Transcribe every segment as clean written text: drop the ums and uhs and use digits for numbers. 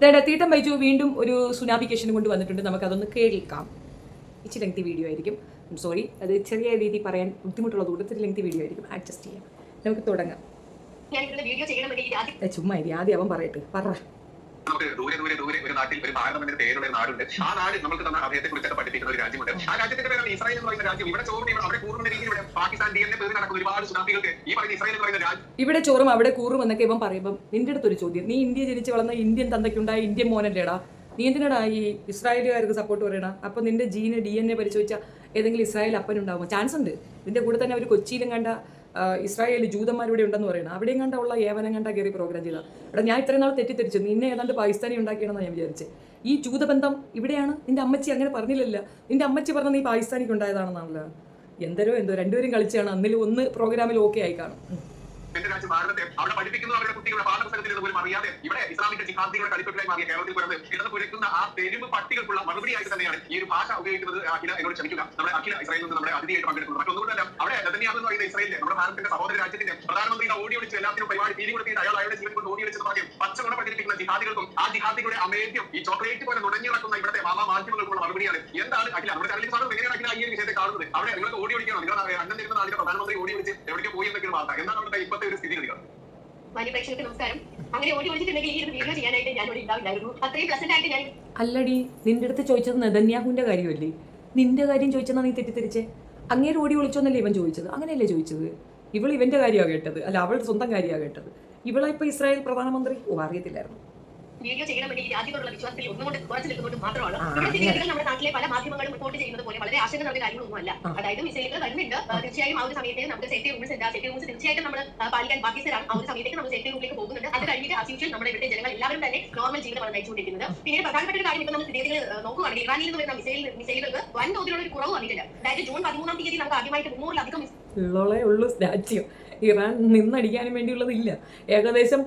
തീട്ടം ബൈജു വീണ്ടും ഒരു സുനാബിക്കേഷൻ കൊണ്ട് വന്നിട്ടുണ്ട്. നമുക്കതൊന്ന് കേൾക്കാം. ഇച്ചിരി ലെങ്തി വീഡിയോ ആയിരിക്കും. സോറി, അത് ചെറിയ രീതി പറയാൻ ബുദ്ധിമുട്ടുള്ളതുകൊണ്ട് ഇത്തിരി ലെങ്തി വീഡിയോ ആയിരിക്കും. അഡ്ജസ്റ്റ് ചെയ്യാം. നമുക്ക് തുടങ്ങാം. ചുമ്മാ ആദ്യം അവൻ പറയട്ടെ. പറ. നമുക്ക് ദൂരെ ഒരു നാട്ടിൽ ഒരു ഭാരതം എന്ന പേരുള്ള ഒരു നാടുണ്ട്. ആ നാട് നമുക്ക് തന്ന അഭയത്തെ കുറിച്ചൊക്കെ പഠിപ്പിക്കുന്ന ഒരു രാജ്യമുണ്ട്. ആ രാജ്യത്തിന്റെ പേരാണ് ഇസ്രായേൽ എന്ന് പറയുന്ന രാജ്യം. ഇവിടെ ചോറും അവിടെ കൂറുന്ന രീതിയിൽ ഇവിടെ പാകിസ്ഥാൻ DNA പേരിൽ നടക്കുന്ന ഒരുപാട് സുനാഫികൾക്ക് ഈ പറയുന്ന ഇസ്രായേൽ എന്ന് പറയുന്ന രാജ്യം ഇവിടെ ചോറും അവിടെ കൂറും എന്നൊക്കെ ഇവൻ പറയുമ്പോൾ നിന്റെ അടുത്തൊരു ചോദ്യം, നീ ഇന്ത്യ ജനിച്ച് വളർന്ന ഇന്ത്യൻ തന്തയ്ക്കുണ്ടായ ഇന്ത്യൻ മോനല്ലേടാ? നീ എന്തിനാടാ ഈ ഇസ്രായേലുകാർക്ക് സപ്പോർട്ട് പറയണം? അപ്പോൾ നിന്റെ ജീന് DNA പരിശോധിച്ചാൽ ഏതെങ്കിലും ഇസ്രായേൽ അപ്പനുണ്ടാകുമോ? ചാൻസ് ഉണ്ട്. ഇതിന്റെ കൂടെ തന്നെ അവർ കൊച്ചിയിലും കണ്ട ഇസ്രായേൽ ജൂതന്മാരിവിടെ ഉണ്ടെന്ന് പറയണം. അവിടെയും കണ്ട ഉള്ള ഏവനം കണ്ട കയറി പ്രോഗ്രാം ചെയ്താൽ ഇവിടെ ഞാൻ ഇത്രയും നാൾ തെറ്റിദ്ധരിച്ചു. നിന്നെ ഏതാണ്ട് പാകിസ്ഥാനി ഉണ്ടാക്കിയാണെന്ന് ഞാൻ വിചാരിച്ചത്. ഈ ജൂതബന്ധം ഇവിടെയാണ്. നിന്റെ അമ്മച്ചി അങ്ങനെ പറഞ്ഞില്ലല്ലോ. നിന്റെ അമ്മച്ചി പറഞ്ഞ നീ പാകിസ്ഥാനിക്ക് ഉണ്ടായതാണെന്നാണല്ലോ. എന്തോ രണ്ടുപേരും കളിച്ചാണ്. അന്നിലും ഒന്ന് പ്രോഗ്രാമിൽ ഓക്കെ ആയി കാണും. എന്റെ രാജ്യം ഭാരതത്തെ അവിടെ പഠിപ്പിക്കുന്ന അവരുടെ കുട്ടികളുടെ പാഠപുസ്തകത്തിൽ നിന്ന് പോലും അറിയാതെ ഇവിടെ ഇസ്ലാമിക ജിഹാദികളുടെ കളിത്തൊട്ടിലായി മാറിയ കേരളത്തിൽ പിറന്ന് കിടന്ന് കുരയ്ക്കുന്ന ആ തെരുവ് പട്ടികൾക്കുള്ള മറുപടിയായിട്ട് തന്നെയാണ് ഈ ഒരു ഭാഷ ഉപയോഗിക്കുന്നത്. അഖില എന്നോട് ക്ഷമിക്കുക. നമ്മുടെ അഖില ഇസ്രായേലിൽ നിന്ന് നമ്മുടെ അതിഥിയായിട്ട് പങ്കെടുക്കുന്നത് മറ്റൊന്നുകൊണ്ടല്ല. അവിടെ നെതന്യാഹു എന്ന് പറയുന്ന ഇസ്രായേലിലെ നമ്മുടെ ഭാരതത്തിന്റെ സഹോദര രാജ്യത്തിന്റെ പ്രധാനമന്ത്രിയുടെ ഓടി വിളിച്ച് എല്ലാത്തിനും പരിപാടി തീരി കൊടുത്തിട്ട് അയാളുടെ ജീവൻ കൊണ്ട് ഓടി വിളിച്ചത് പറയും പച്ചമുള പ്രചരിപ്പിക്കുന്ന ജിഹാദികൾക്കും ആ ജിഹാദികളുടെ അമേദ്യം ഈ ചോക്ലേറ്റ് പോലെ നുടഞ്ഞു നടക്കുന്ന ഇവിടുത്തെ മാധ്യമങ്ങൾക്കുള്ള മറുപടിയാണ്. എന്താണ് അഖില നമ്മുടെ ചാനലിൽ സാധനം എങ്ങനെയാണ് അഖില ഈ വിഷയത്തെ കാണുന്നത്? അവിടെ നിങ്ങൾക്ക് ഓടി വിളിക്കണം. നിങ്ങളുടെ അന്നം തരുന്ന നാടിന്റെ പ്രധാനമന്ത്രി ഓടി വിളിച്ച് എവിടേക്ക് പോയി എന്നൊക്കെ വാർത്ത. എന്താണ് നമ്മുടെ ഇപ്പോഴത്തെ ഒരു സ്ഥിതിഗതികൾ? അല്ലടി, നിന്റെ അടുത്ത് ചോദിച്ചത് നെതന്യാഹുവിന്റെ കാര്യമല്ലേ? നിന്റെ കാര്യം ചോദിച്ചെന്നാ നീ തെറ്റിദ്ധരിച്ചേ? അങ്ങേര് ഓടി വിളിച്ചോന്നല്ലേ ഇവൻ ചോദിച്ചത്? അങ്ങനെയല്ലേ ചോദിച്ചത്? ഇവന്റെ കാര്യമാണ് കേട്ടത്, അല്ല അവളുടെ സ്വന്തം കാര്യമാണ് കേട്ടത്. ഇവളെ ഇപ്പൊ ഇസ്രായേൽ പ്രധാനമന്ത്രി അറിയത്തില്ലായിരുന്നു. വീഡിയോ ചെയ്യാൻ വേണ്ടി രാജ്യത്തോടുള്ള വിശ്വാസത്തിൽ ഒന്നുകൊണ്ട് കുറച്ച് നിൽക്കുന്നത് മാത്രമാണ്. ഇവിടെ നമ്മുടെ നാട്ടിലെ പല മാധ്യമങ്ങളും റിപ്പോർട്ട് ചെയ്യുന്നത് പോലെ വളരെ ആശങ്ക നമ്മുടെ കാര്യങ്ങളൊന്നുമല്ല. അതായത് മിസൈലുകൾ വരുന്നുണ്ട്. തീർച്ചയായും ആ ഒരു സമയത്ത് നമുക്ക് സേഫ്റ്റി റൂംസ് ഉണ്ട്. സേഫ്റ്റി റൂംസ് തീർച്ചയായും നമ്മൾ പാലിക്കാൻ ബാധ്യസ്ഥരാണ്. ആ ഒരു സമയത്തേക്ക് നമ്മൾ സേഫ്റ്റി റൂമിലേക്ക് പോകുന്നുണ്ട്. അത് കഴിഞ്ഞിട്ട് അസ്യൂഷ്വൽ നമ്മുടെ ഇവിടുത്തെ ജനങ്ങൾ എല്ലാവരും തന്നെ നോർമൽ ജീവിതമാണ് നയിച്ചുകൊണ്ടിരിക്കുന്നത്. പിന്നീട് പ്രധാനപ്പെട്ട ഒരു കാര്യം ഇപ്പൊ നമ്മൾ സ്ഥിതിഗതികൾ നോക്കുകയാണെങ്കിൽ ഇറാനിൽ നിന്ന് വരുന്ന മിസൈലുകൾക്ക് വൻതോതിലുള്ള ഒരു കുറവ് വന്നിട്ടില്ല. അതായത് ജൂൺ 13-ാം തീയതി നമുക്ക് ആദ്യമായിട്ട് 300-ലധികം ഉള്ളൂ രാജ്യം. ഇറാൻ നിന്നടിക്കാനും വേണ്ടിയുള്ളതില്ല. ഏകദേശം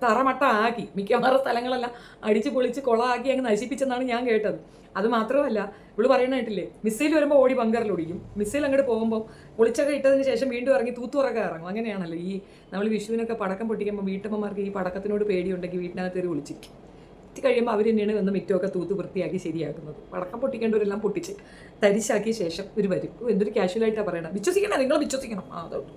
തറമട്ടമാക്കി മിക്കവാറും സ്ഥലങ്ങളെല്ലാം അടിച്ച് പൊളിച്ച് കൊളമാക്കി അങ്ങ് നശിപ്പിച്ചെന്നാണ് ഞാൻ കേട്ടത്. അത് മാത്രമല്ല, ഇവള് പറയണ കേട്ടില്ലേ, മിസൈൽ വരുമ്പോൾ ഓടി ബങ്കറിലൊടിക്കും. മിസൈൽ അങ്ങോട്ട് പോകുമ്പോൾ പൊളിച്ചൊക്കെ ഇട്ടതിന് ശേഷം വീണ്ടും ഇറങ്ങി തൂത്തുറക്കെ ഇറങ്ങും. അങ്ങനെയാണല്ലോ ഈ നമ്മൾ വിഷുവിനൊക്കെ പടക്കം പൊട്ടിക്കുമ്പോൾ വീട്ടമ്മമാർക്ക് ഈ പടക്കത്തിനോട് പേടിയുണ്ടെങ്കിൽ വീട്ടിനകത്ത് ഒരു വിളിച്ചിരിക്കും. എത്തി കഴിയുമ്പോൾ അവർ തന്നെയാണ് വന്ന് മിറ്റമൊക്കെ തൂത്ത് വൃത്തിയാക്കി ശരിയാക്കുന്നത്. പടക്കം പൊട്ടിക്കേണ്ടവരെല്ലാം പൊട്ടിച്ച് തരിശാക്കിയ ശേഷം ഒരു വരും. എന്തൊരു കാഷ്വലായിട്ടാണ് പറയണം. വിശ്വസിക്കണം, നിങ്ങൾ വിശ്വസിക്കണം. അതോട്ട്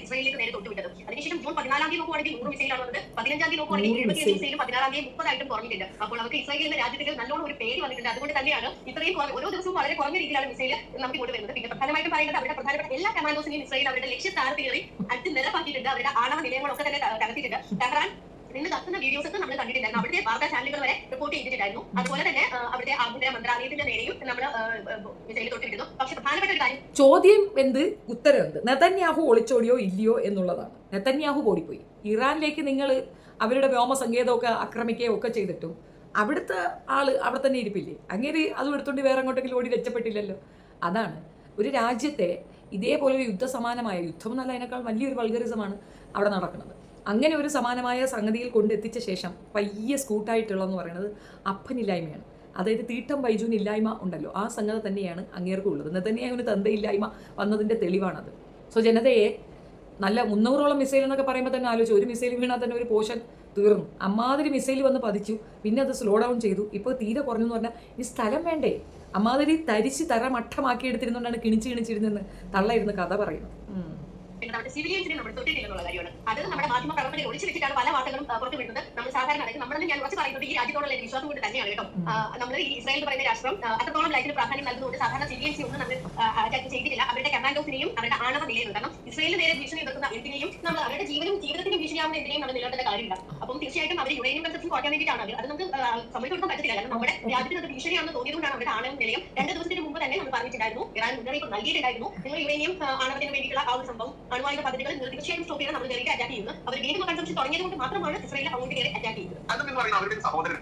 ഇസ്രായേലിലേക്ക് നേരെ തൊട്ടുവിട്ടത്. അതിനുശേഷം ജൂൺ 14-ാം തീയതി നോക്കുവാണെങ്കിൽ 100 മിസൈലാണ് വന്നത്. 15-ാം തീയതി നോക്കുവാണെങ്കിൽ 75 മിസൈലും 16-ാം തീയതി 30 കുറഞ്ഞിട്ടുണ്ട്. അപ്പോൾ അവർക്ക് ഇസ്രായേൽ എന്ന രാജ്യത്തിൽ നല്ലോണം ഒരു പേര് വന്നിട്ടുണ്ട്. അതുകൊണ്ട് തന്നെയാണ് ഇത്രയും ഓരോ ദിവസവും വളരെ കുറഞ്ഞ രീതിയിലാണ് മിസൈൽ നമുക്ക് ഇങ്ങോട്ട് വരുന്നത്. പിന്നെ പ്രധാനമായിട്ടും പറയുന്നത് അവരുടെ പ്രധാനപ്പെട്ട എല്ലാ കമാൻഡോസിനെയും ഇസ്രായേൽ അവരുടെ ലക്ഷ്യസ്ഥാനത്ത് അടിച്ച് നിരപ്പാക്കിയിട്ടുണ്ട്. അവരുടെ ആണവ നിലയങ്ങളൊക്കെ തന്നെ തകർത്തിട്ടുണ്ട്. ടെഹ്റാൻ നിന്ന് കത്തുന്ന വീഡിയോസ് ഒക്കെ നമ്മൾ കണ്ടിട്ടുണ്ടായിരുന്നു. അവിടുത്തെ വാർത്താ ചാനലുകൾ വരെ റിപ്പോർട്ട് ചെയ്തിട്ടുണ്ടായിരുന്നു. അതുപോലെ തന്നെ അവിടുത്തെ ആഭ്യന്തര മന്ത്രാലയത്തിന്റെ നേരെയും നമ്മൾ മിസൈൽ തൊട്ടിരുന്നു. പക്ഷെ പ്രധാനപ്പെട്ട ഒരു കാര്യം, ചോദ്യം എന്ത് ഉത്തരം എന്ത്? നെതന്യാഹു ഒളിച്ചോടിയോ ഇല്ലയോ എന്നുള്ളതാണ്. നെതന്യാഹു ഓടിപ്പോയി. ഇറാനിലേക്ക് നിങ്ങൾ അവരുടെ വ്യോമ സങ്കേതമൊക്കെ ആക്രമിക്കുകയോ ഒക്കെ ചെയ്തിട്ടും അവിടുത്തെ ആള് അവിടെ തന്നെ ഇരിപ്പില്ലേ? അങ്ങനെ അതും എടുത്തോണ്ട് വേറെ അങ്ങോട്ടെങ്കിലും ഓടി രക്ഷപ്പെട്ടില്ലല്ലോ. അതാണ് ഒരു രാജ്യത്തെ ഇതേപോലെ ഒരു യുദ്ധസമാനമായ യുദ്ധം എന്നല്ല, അതിനേക്കാൾ വലിയൊരു വൾഗറിസമാണ് അവിടെ നടക്കുന്നത്. അങ്ങനെ ഒരു സമാനമായ സംഗതിയിൽ കൊണ്ടെത്തിച്ച ശേഷം പയ്യെ സ്കൂട്ടായിട്ടുള്ളതെന്ന് പറയുന്നത് അപ്പനില്ലായ്മയാണ്. അതായത് തീട്ടം ബൈജുവിന് ഇല്ലായ്മ ഉണ്ടല്ലോ, ആ സംഗതി തന്നെയാണ് അങ്ങേർക്കും ഉള്ളത്. നെതന്യാഹുവിന് തന്തയില്ലായ്മ വന്നതിൻ്റെ തെളിവാണത്. സോ ജനതയെ നല്ല 300ഓളം മിസൈൽ എന്നൊക്കെ പറയുമ്പോൾ തന്നെ ആലോചിച്ചു, ഒരു മിസൈൽ വീണാൽ തന്നെ ഒരു പോർഷൻ തീർന്നു. അമ്മാതിരി മിസൈൽ വന്ന് പതിച്ചു, പിന്നെ അത് സ്ലോ ഡൗൺ ചെയ്തു. ഇപ്പോൾ തീരെ കുറഞ്ഞു എന്ന് പറഞ്ഞാൽ ഈ സ്ഥലം വേണ്ടേ? അമ്മാതിരി തരിച്ച് മട്ടമാക്കി എടുത്തിരുന്നുകൊണ്ടാണ് കിണിച്ചിരുന്നെന്ന് തള്ളയിരുന്ന് കഥ പറയുന്നത്. നമ്മുടെ സിവിലിയൻസിനെ നമ്മൾ തൊട്ടിട്ടില്ലെന്നുള്ള കാര്യമാണ്. അത് നമ്മുടെ മാധ്യമ പ്രവർത്തകരെ ഒളിച്ചു വെച്ചിട്ടാണ് പല വാർത്തകളും പുറത്തു വിടുന്നത്. നമ്മൾ സാധാരണ നമ്മളെന്ന് ഞാൻ കുറച്ച് പറയുന്നത് ഈ രാജ്യത്തോടുള്ള വിശ്വാസം കൊണ്ട് തന്നെയാണ് കേട്ടോ. നമ്മൾ ഈ ഇസ്രായേൽ പറയുന്ന രാഷ്ട്രം അത്രത്തോളം ലൈഫിന് പ്രാധാന്യം നൽകുന്നതുകൊണ്ട് സാധാരണ സിവിലിയൻസിനെ ഒന്നും നമ്മൾ അറ്റാക്ക് ചെയ്തിട്ടില്ല. അവരുടെ കമാൻഡോസിനെയും അവരുടെ ആണവ നിലയും, കാരണം ഇസ്രായേലിന് നേരെ ഭീഷണി എതിർക്കുന്ന എന്തിനെയും നമ്മൾ അവരുടെ ജീവിതത്തിനും ഭീഷണിയാവുന്ന എന്തിനെയും നമ്മൾ നിലനിർത്തേണ്ട കാര്യമില്ല. അപ്പം തീർച്ചയായിട്ടും അവർ യുറേനിയം കൺസപ്ഷൻ കുറയ്ക്കാൻ വേണ്ടിയിട്ടാണ് അത് നമുക്ക് സമ്മതിച്ചു പറ്റത്തില്ല. കാരണം നമ്മുടെ രാജ്യത്തിന് അത് ഭീഷണിയാണെന്ന് തോന്നിയതുകൊണ്ടാണ് അവരുടെ ആണവ നിലയം 2 ദിവസത്തിന് മുമ്പ് തന്നെ നമ്മൾ പറഞ്ഞിട്ടുണ്ടായിരുന്നു. ഇറാൻ മുന്നറിയിപ്പ് നൽകിയിട്ടുണ്ടായിരുന്നു, നിങ്ങൾ യുറേനിയം ആണവത്തിന് വേണ്ടിയിട്ടുള്ള ആ ഒരു സംഭവം അണുവായുധ പദ്ധതികൾ തീർച്ചയായും സ്റ്റോപ്പ് ചെയ്യാൻ നമ്മൾ നേരിട്ട് അറ്റാക്ക് ചെയ്യുന്നത്. അവർ വീണ്ടും കൺസംഷൻ തുടങ്ങിയതുകൊണ്ട് മാത്രമാണ് ഇസ്രായേൽ അങ്ങോട്ട് കയറി അറ്റാക്ക് ചെയ്യുന്നത്.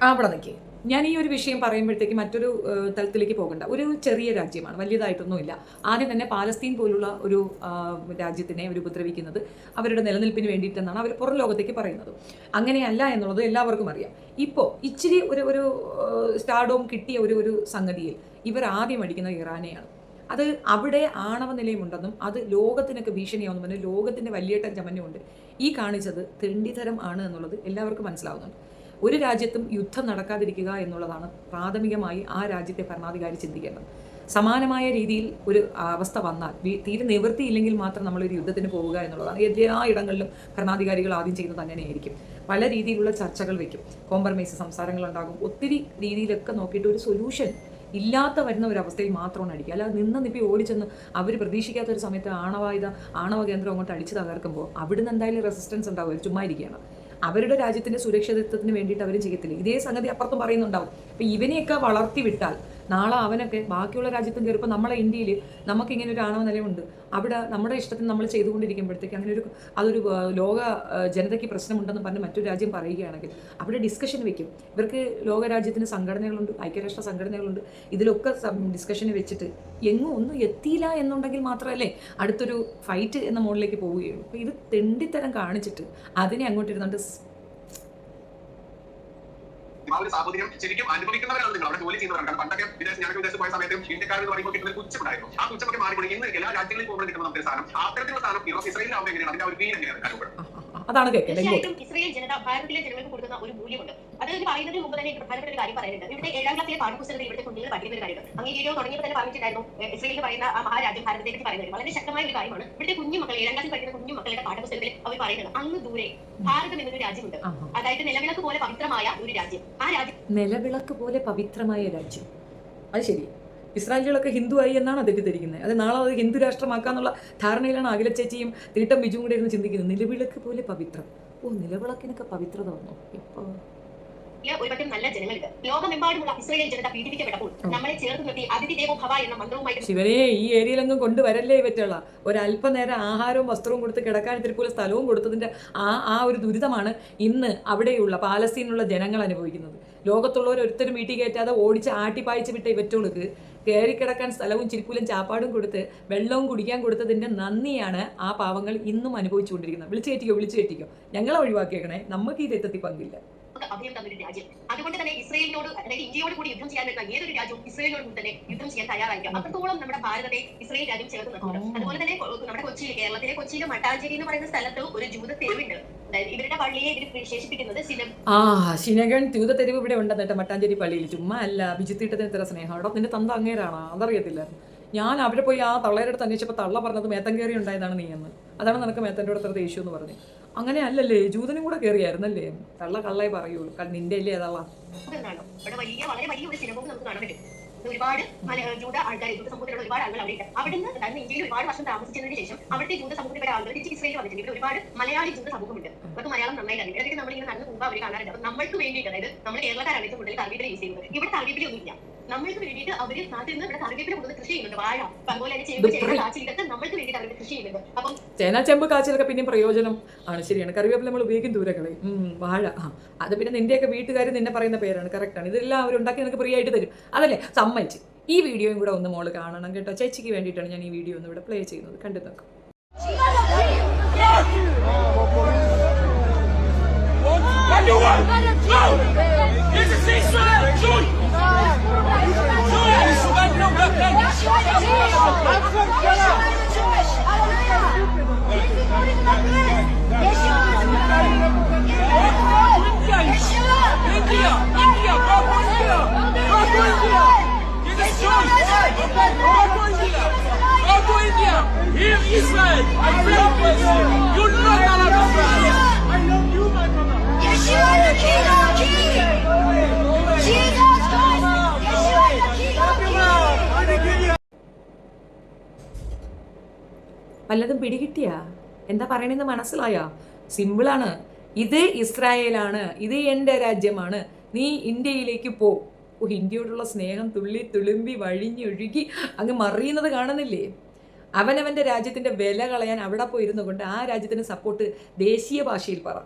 അവിടെ നിൽക്കി ഞാൻ ഈ ഒരു വിഷയം പറയുമ്പോഴത്തേക്ക് മറ്റൊരു തലത്തിലേക്ക് പോകണ്ട. ഒരു ചെറിയ രാജ്യമാണ്, വലിയതായിട്ടൊന്നുമില്ല. ആദ്യം തന്നെ പാലസ്തീൻ പോലുള്ള ഒരു രാജ്യത്തിനെ അവർ ഉപദ്രവിക്കുന്നത് അവരുടെ നിലനിൽപ്പിന് വേണ്ടിയിട്ടെന്നാണ് അവർ പുറം ലോകത്തേക്ക് പറയുന്നത്. അങ്ങനെയല്ല എന്നുള്ളത് എല്ലാവർക്കും അറിയാം. ഇപ്പോൾ ഇച്ചിരി ഒരു സ്റ്റാർഡോം കിട്ടിയ ഒരു സംഗതിയിൽ ഇവർ ആദ്യം അടിക്കുന്നത് ഇറാനെയാണ്. അത് അവിടെ ആണവ നിലയമുണ്ടെന്നും അത് ലോകത്തിനൊക്കെ ഭീഷണിയാവുന്നു പറഞ്ഞാൽ ലോകത്തിൻ്റെ വലിയേട്ടൻ ചമഞ്ഞുകൊണ്ട് ഈ കാണിച്ചത് തെണ്ടിത്തരം ആണ് എന്നുള്ളത് എല്ലാവർക്കും മനസ്സിലാവുന്നുണ്ട്. ഒരു രാജ്യത്തും യുദ്ധം നടക്കാതിരിക്കുക എന്നുള്ളതാണ് പ്രാഥമികമായി ആ രാജ്യത്തെ ഭരണാധികാരി ചിന്തിക്കേണ്ടത്. സമാനമായ രീതിയിൽ ഒരു അവസ്ഥ വന്നാൽ തീരെ നിവൃത്തിയില്ലെങ്കിൽ മാത്രം നമ്മളൊരു യുദ്ധത്തിന് പോവുക എന്നുള്ളതാണ്. എല്ലാ ഇടങ്ങളിലും ഭരണാധികാരികൾ ആദ്യം ചെയ്യുന്നത് അങ്ങനെയായിരിക്കും. പല രീതിയിലുള്ള ചർച്ചകൾ വയ്ക്കും, കോംപ്രമൈസ് സംസാരങ്ങളുണ്ടാകും, ഒത്തിരി രീതിയിലൊക്കെ നോക്കിയിട്ട് ഒരു സൊല്യൂഷൻ ഇല്ലാത്ത വരുന്ന ഒരു അവസ്ഥയിൽ മാത്രമാണ് അടിക്കുക. അല്ലാതെ നിപ്പി ഓടിച്ചെന്ന് അവർ പ്രതീക്ഷിക്കാത്ത ഒരു സമയത്ത് ആണവ കേന്ദ്രം അങ്ങോട്ട് അടിച്ച് തകർക്കുമ്പോൾ അവിടുന്ന് എന്തായാലും റെസിസ്റ്റൻസ് ഉണ്ടാവും. അവർ ചുമ്മാ ഇരിക്കുകയാണ്. അവരുടെ രാജ്യത്തിൻ്റെ സുരക്ഷിതത്വത്തിന് വേണ്ടിയിട്ട് അവർ ചെയ്യത്തില്ല. ഇതേ സംഗതി അപ്പുറത്തും പറയുന്നുണ്ടാവും. അപ്പോൾ ഇവനെയൊക്കെ വളർത്തി വിട്ടാൽ നാളെ അവനൊക്കെ ബാക്കിയുള്ള രാജ്യത്തും കയറിപ്പോൾ നമ്മളെ ഇന്ത്യയിൽ നമുക്കിങ്ങനെ ഒരു ആണവ നിലയുണ്ട്. അവിടെ നമ്മുടെ ഇഷ്ടത്തിന് നമ്മൾ ചെയ്തുകൊണ്ടിരിക്കുമ്പോഴത്തേക്ക് അങ്ങനെ അതൊരു ലോക ജനതയ്ക്ക് പ്രശ്നമുണ്ടെന്ന് പറഞ്ഞ് മറ്റൊരു രാജ്യം പറയുകയാണെങ്കിൽ അവിടെ ഡിസ്കഷൻ വെക്കും. ഇവർക്ക് ലോകരാജ്യത്തിന് സംഘടനകളുണ്ട്, ഐക്യരാഷ്ട്ര സംഘടനകളുണ്ട്. ഇതിലൊക്കെ ഡിസ്കഷന് വെച്ചിട്ട് എങ്ങും ഒന്നും എത്തിയില്ല എന്നുണ്ടെങ്കിൽ മാത്രമല്ലേ അടുത്തൊരു ഫൈറ്റ് എന്ന മോഡിലേക്ക് പോവുകയുള്ളൂ. അപ്പോൾ ഇത് തെണ്ടിത്തരം കാണിച്ചിട്ട് അതിനെ അങ്ങോട്ട് ഇരുന്നുകൊണ്ട് ആ ഒരു സാഹചര്യം ശരിക്കും അനുഭവിക്കുന്നവരാണ് നിങ്ങൾ, അവിടെ ജോലി ചെയ്യുന്നവരാണ്. പണ്ടൊക്കെ ഞാനൊക്കെ വിദേശത്ത് പോയ സമയത്ത് ഇന്ത്യക്കാർ എന്ന് പറയുമ്പോൾ കിട്ടുന്ന പുച്ഛമുണ്ടായിരുന്നു. ആ പുച്ഛമൊക്കെ മാറിക്കൊണ്ട് ഇന്ന് എല്ലാ രാജ്യങ്ങളിൽ പോകുമ്പോൾ കിട്ടുന്ന നമുക്ക് സാധനം അത്തരത്തിലുള്ള സാധനം ഇസ്രായേലിലാവുമ്പോൾ എങ്ങനെയാണ് അതിന്റെ ഒരു ഫീൽ എങ്ങനെയാണ്? അതാണ് തീർച്ചയായിട്ടും ഇസ്രായേൽ ജനത ഭാരതത്തിലെ ജനങ്ങൾക്ക് കൊടുക്കുന്ന ഒരു മൂല്യമുണ്ട്. അത് പറയുന്നതിന് മുമ്പ് തന്നെ പ്രധാനപ്പെട്ട ഒരു കാര്യം പറയുന്നുണ്ട്. ഇവിടെ 7ാം ക്ലാസ്സിലെ പാഠപുസ്തകത്തിൽ ഇവിടുത്തെ കുഞ്ഞുങ്ങൾ പഠിക്കുന്ന ഒരു കാര്യമുണ്ട്. അങ്ങനെ വീഡിയോ തുടങ്ങിയപ്പോൾ തന്നെ പറഞ്ഞിട്ടുണ്ടായിരുന്നു, ഇസ്രായേൽ പറയുന്ന ആ മഹാരാജ്യം ഭാരതത്തെ പറ്റി പറയുന്നത് വളരെ ശക്തമായ ഒരു കാര്യമാണ്. ഇവിടുത്തെ കുഞ്ഞുമക്കൾ 7ാം ക്ലാസ്സിൽ പഠിക്കുന്ന കുഞ്ഞുമക്കളുടെ പാഠപുസ്തകത്തിൽ അവർ പറയുന്നത് അങ്ങ് ദൂരെ ഭാരതം എന്നൊരു രാജ്യമുണ്ട്. അതായത് നിലവിളക്ക് പോലെ പവിത്രമായ ഒരു രാജ്യം. ആ രാജ്യം നിലവിളക്ക് പോലെ പവിത്രമായ രാജ്യം. അത് ശരി. ഇസ്രായേലികളൊക്കെ ഹിന്ദു ആയി എന്നാണ് തെറ്റിദ്ധരിക്കുന്നത്. അത് നാളെ അത് ഹിന്ദു രാഷ്ട്രമാക്കാന്നുള്ള ധാരണയിലാണ് അഖില ചേച്ചിയും തീട്ടം ബിജുവും കൂടെ ഇരുന്ന് ചിന്തിക്കുന്നത്. നിലവിളക്ക് പോലെ പവിത്രം. നിലവിളക്കിനൊക്കെ പവിത്രത വന്നു. ഇപ്പോൾ ഒരുപറ്റം നല്ല ജനങ്ങളുണ്ട്. ലോകമെമ്പാടുമുള്ള ഇസ്രായേൽ ജനത പീഡിപ്പിക്കപ്പെട്ടപ്പോൾ നമ്മളെ ചേർത്ത് നിർത്തി അതിഥി ദേവോ ഭവ എന്ന മന്ത്രവുമായി ശിവനെ ഈ ഏരിയയിലെങ്ങും കൊണ്ടുവരല്ലേ പറ്റുള്ള ഒരല്പനേരം ആഹാരവും വസ്ത്രവും കൊടുത്ത് കിടക്കാൻ ഇത്തിരിപോലെ സ്ഥലവും കൊടുത്തതിൻ്റെ ആ ഒരു ദുരിതമാണ് ഇന്ന് അവിടെയുള്ള പാലസ്തീനുള്ള ജനങ്ങൾ അനുഭവിക്കുന്നത്. ലോകത്തുള്ളവർ ഒരുത്തരും വീട്ടിൽ കയറ്റാതെ ഓടിച്ച് ആട്ടിപ്പായിച്ച് വിട്ട ഇവറ്റോൾക്ക് കയറിക്കിടക്കാൻ സ്ഥലവും ചിരിക്കൂലും ചാപ്പാടും കൊടുത്ത് വെള്ളവും കുടിക്കാൻ കൊടുത്തതിൻ്റെ നന്ദിയാണ് ആ പാവങ്ങൾ ഇന്നും അനുഭവിച്ചുകൊണ്ടിരിക്കുന്നത്. വിളിച്ചു കയറ്റിക്കോ, ഞങ്ങളെ ഒഴിവാക്കിയേക്കണേ, നമുക്ക് ഈ രക്തത്തിൽ പങ്കില്ല. അഭയം തന്നൊരു രാജ്യം. അതുകൊണ്ട് തന്നെ ഇസ്രായേലിനോട്, അതായത് ഇന്ത്യയോട് കൂടി യുദ്ധം ചെയ്യാൻ വരുന്ന ഏതൊരു രാജ്യവും ഇസ്രായേലിനോട് തന്നെ യുദ്ധം ചെയ്യാൻ തയ്യാറായിരിക്കും. അത്രത്തോളം നമ്മുടെ ഭാരതത്തെ ഇസ്രായേൽ രാജ്യം ചേർത്ത് നിർത്തുന്നുണ്ട്. അതുപോലെ തന്നെ നമ്മുടെ കൊച്ചിയിൽ, കേരളത്തിലെ കൊച്ചിയിലെ മട്ടാഞ്ചേരി എന്ന് പറയുന്ന സ്ഥലത്ത് ഒരു ജൂത തെരുവുണ്ട്. ഇവരുടെ പള്ളിയെ ഇവർ വിശേഷിപ്പിക്കുന്നത് ശിനഗൺ ജൂത തെരുവ് ഇവിടെ ഉണ്ടെന്നിട്ട് മട്ടാഞ്ചേരി പള്ളിയിൽ. ചുമ്മാ അല്ല, ബിജുത്തീട്ടത്തിന് ഇത്ര സ്നേഹം. അവിടെ നിന്റെ തന്ത അങ്ങേരാണോ? അതറിയത്തില്ല. ഞാൻ അവിടെ പോയി ആ തള്ളയുടെ അടുത്ത് അന്വേഷിച്ചപ്പോൾ തള്ള പറഞ്ഞത് മേത്തൻ കയറി ഉണ്ടായതാണ് നീ എന്ന്. അതാണ് നിനക്ക് മേത്തൻ്റെ അടുത്ത് അത്ര ദേഷ്യം എന്ന് പറഞ്ഞു. അങ്ങനെ അല്ലല്ലേ, ജൂതനും കൂടെ കയറിയായിരുന്നല്ലേ? തള്ള കള്ളേ പറയുള്ളൂ, നിന്റെ അല്ലേ അതള്ള. വളരെ വലിയ ഒരു സിനിമ നമുക്ക് കാണാൻ പറ്റും. ഒരുപാട് ജൂത ആൾക്കാർ, ജൂത സമൂഹത്തിലുള്ള ഒരുപാട് ആളുകൾ അവിടെ ഉണ്ട്. അവിടുന്ന് ഇന്ത്യയിൽ ഒരുപാട് വർഷം താമസിച്ചതിന് ശേഷം അവിടുത്തെ ജൂത സമൂഹത്തിലെ ആളുകൾ തിരിച്ച് ഇസ്രായേൽ വന്നിട്ടുണ്ട്. ഇവിടെ ഒരുപാട് മലയാളി ജൂത സമൂഹമുണ്ട്. അവർക്ക് മലയാളം നന്നായി അറിയാം. ഇടയ്ക്ക് നമ്മളിങ്ങനെ നടന്ന് പോകുമ്പോൾ അവർ കാണാറുണ്ട്. അപ്പൊ നമ്മൾക്ക് വേണ്ടിയിട്ട്, അതായത് നമ്മൾ കേരളക്കാരാണ് ഏറ്റവും കൂടുതൽ കറിവേപ്പില യൂസ് ചെയ്യുന്നത്. ഇവിടെ കറിവേപ്പില ഒന്നുമില്ല. നമ്മൾക്ക് വേണ്ടിയിട്ട് അവർ നാട്ടിൽ നിന്ന് ഇവിടെ കറിവേപ്പില കൂടുതൽ കൃഷി ചെയ്യുന്നുണ്ട്. വാഴ, അതുപോലെ തന്നെ ചേമ്പ്, കാച്ചിൽ, ഇതൊക്കെ നമ്മൾക്ക് വേണ്ടിയിട്ട് അവർ കൃഷി ചെയ്യുന്നുണ്ട്. അപ്പം ചേന, ചെമ്പ്, കാച്ചിലൊക്കെ പിന്നെ പ്രയോജനം ആണ്. ശരിയാണ്, കറിവേപ്പില നമ്മൾ ഉപയോഗിക്കും ദൂരങ്ങളെ. വാഴ അത് പിന്നെ നിന്റെയൊക്കെ വീട്ടുകാർ നിന്നെ പറയുന്ന പേരാണ്. കറക്റ്റാണ്. ഇതെല്ലാം അവരുണ്ടാക്കി നിനക്ക് ഫ്രീ ആയിട്ട് തരും. അതല്ലേ, സമ്മതിച്ച്. ഈ വീഡിയോയും കൂടെ ഒന്ന് മോള് കാണണം കേട്ടോ. ചേച്ചിക്ക് വേണ്ടിയിട്ടാണ് ഞാൻ ഈ വീഡിയോ ഒന്ന് ഇവിടെ പ്ലേ ചെയ്യുന്നത്. കണ്ടു നോക്കാം. Here Israel, I promise you, you're not allowed to fly. I love you, my brother. Yeshua the King of Kings. Jesus Christ. Yeshua the King of Kings. വല്ലതും പിടികിട്ടിയാ? എന്താ പറയണെന്ന് മനസ്സിലായോ? സിമ്പിളാണ്. ഇത് ഇസ്രായേലാണ്, ഇത് എൻ്റെ രാജ്യമാണ്, നീ ഇന്ത്യയിലേക്ക് പോ. ഇന്ത്യയോടുള്ള സ്നേഹം തുള്ളി തുളുമ്പി വഴിഞ്ഞൊഴുകി അങ്ങ് മറിയുന്നത് കാണുന്നില്ലേ? അവനവൻ്റെ രാജ്യത്തിൻ്റെ വില കളയാൻ അവിടെ പോയിരുന്നു കൊണ്ട് ആ രാജ്യത്തിന് സപ്പോർട്ട് ദേശീയ ഭാഷയിൽ പറ,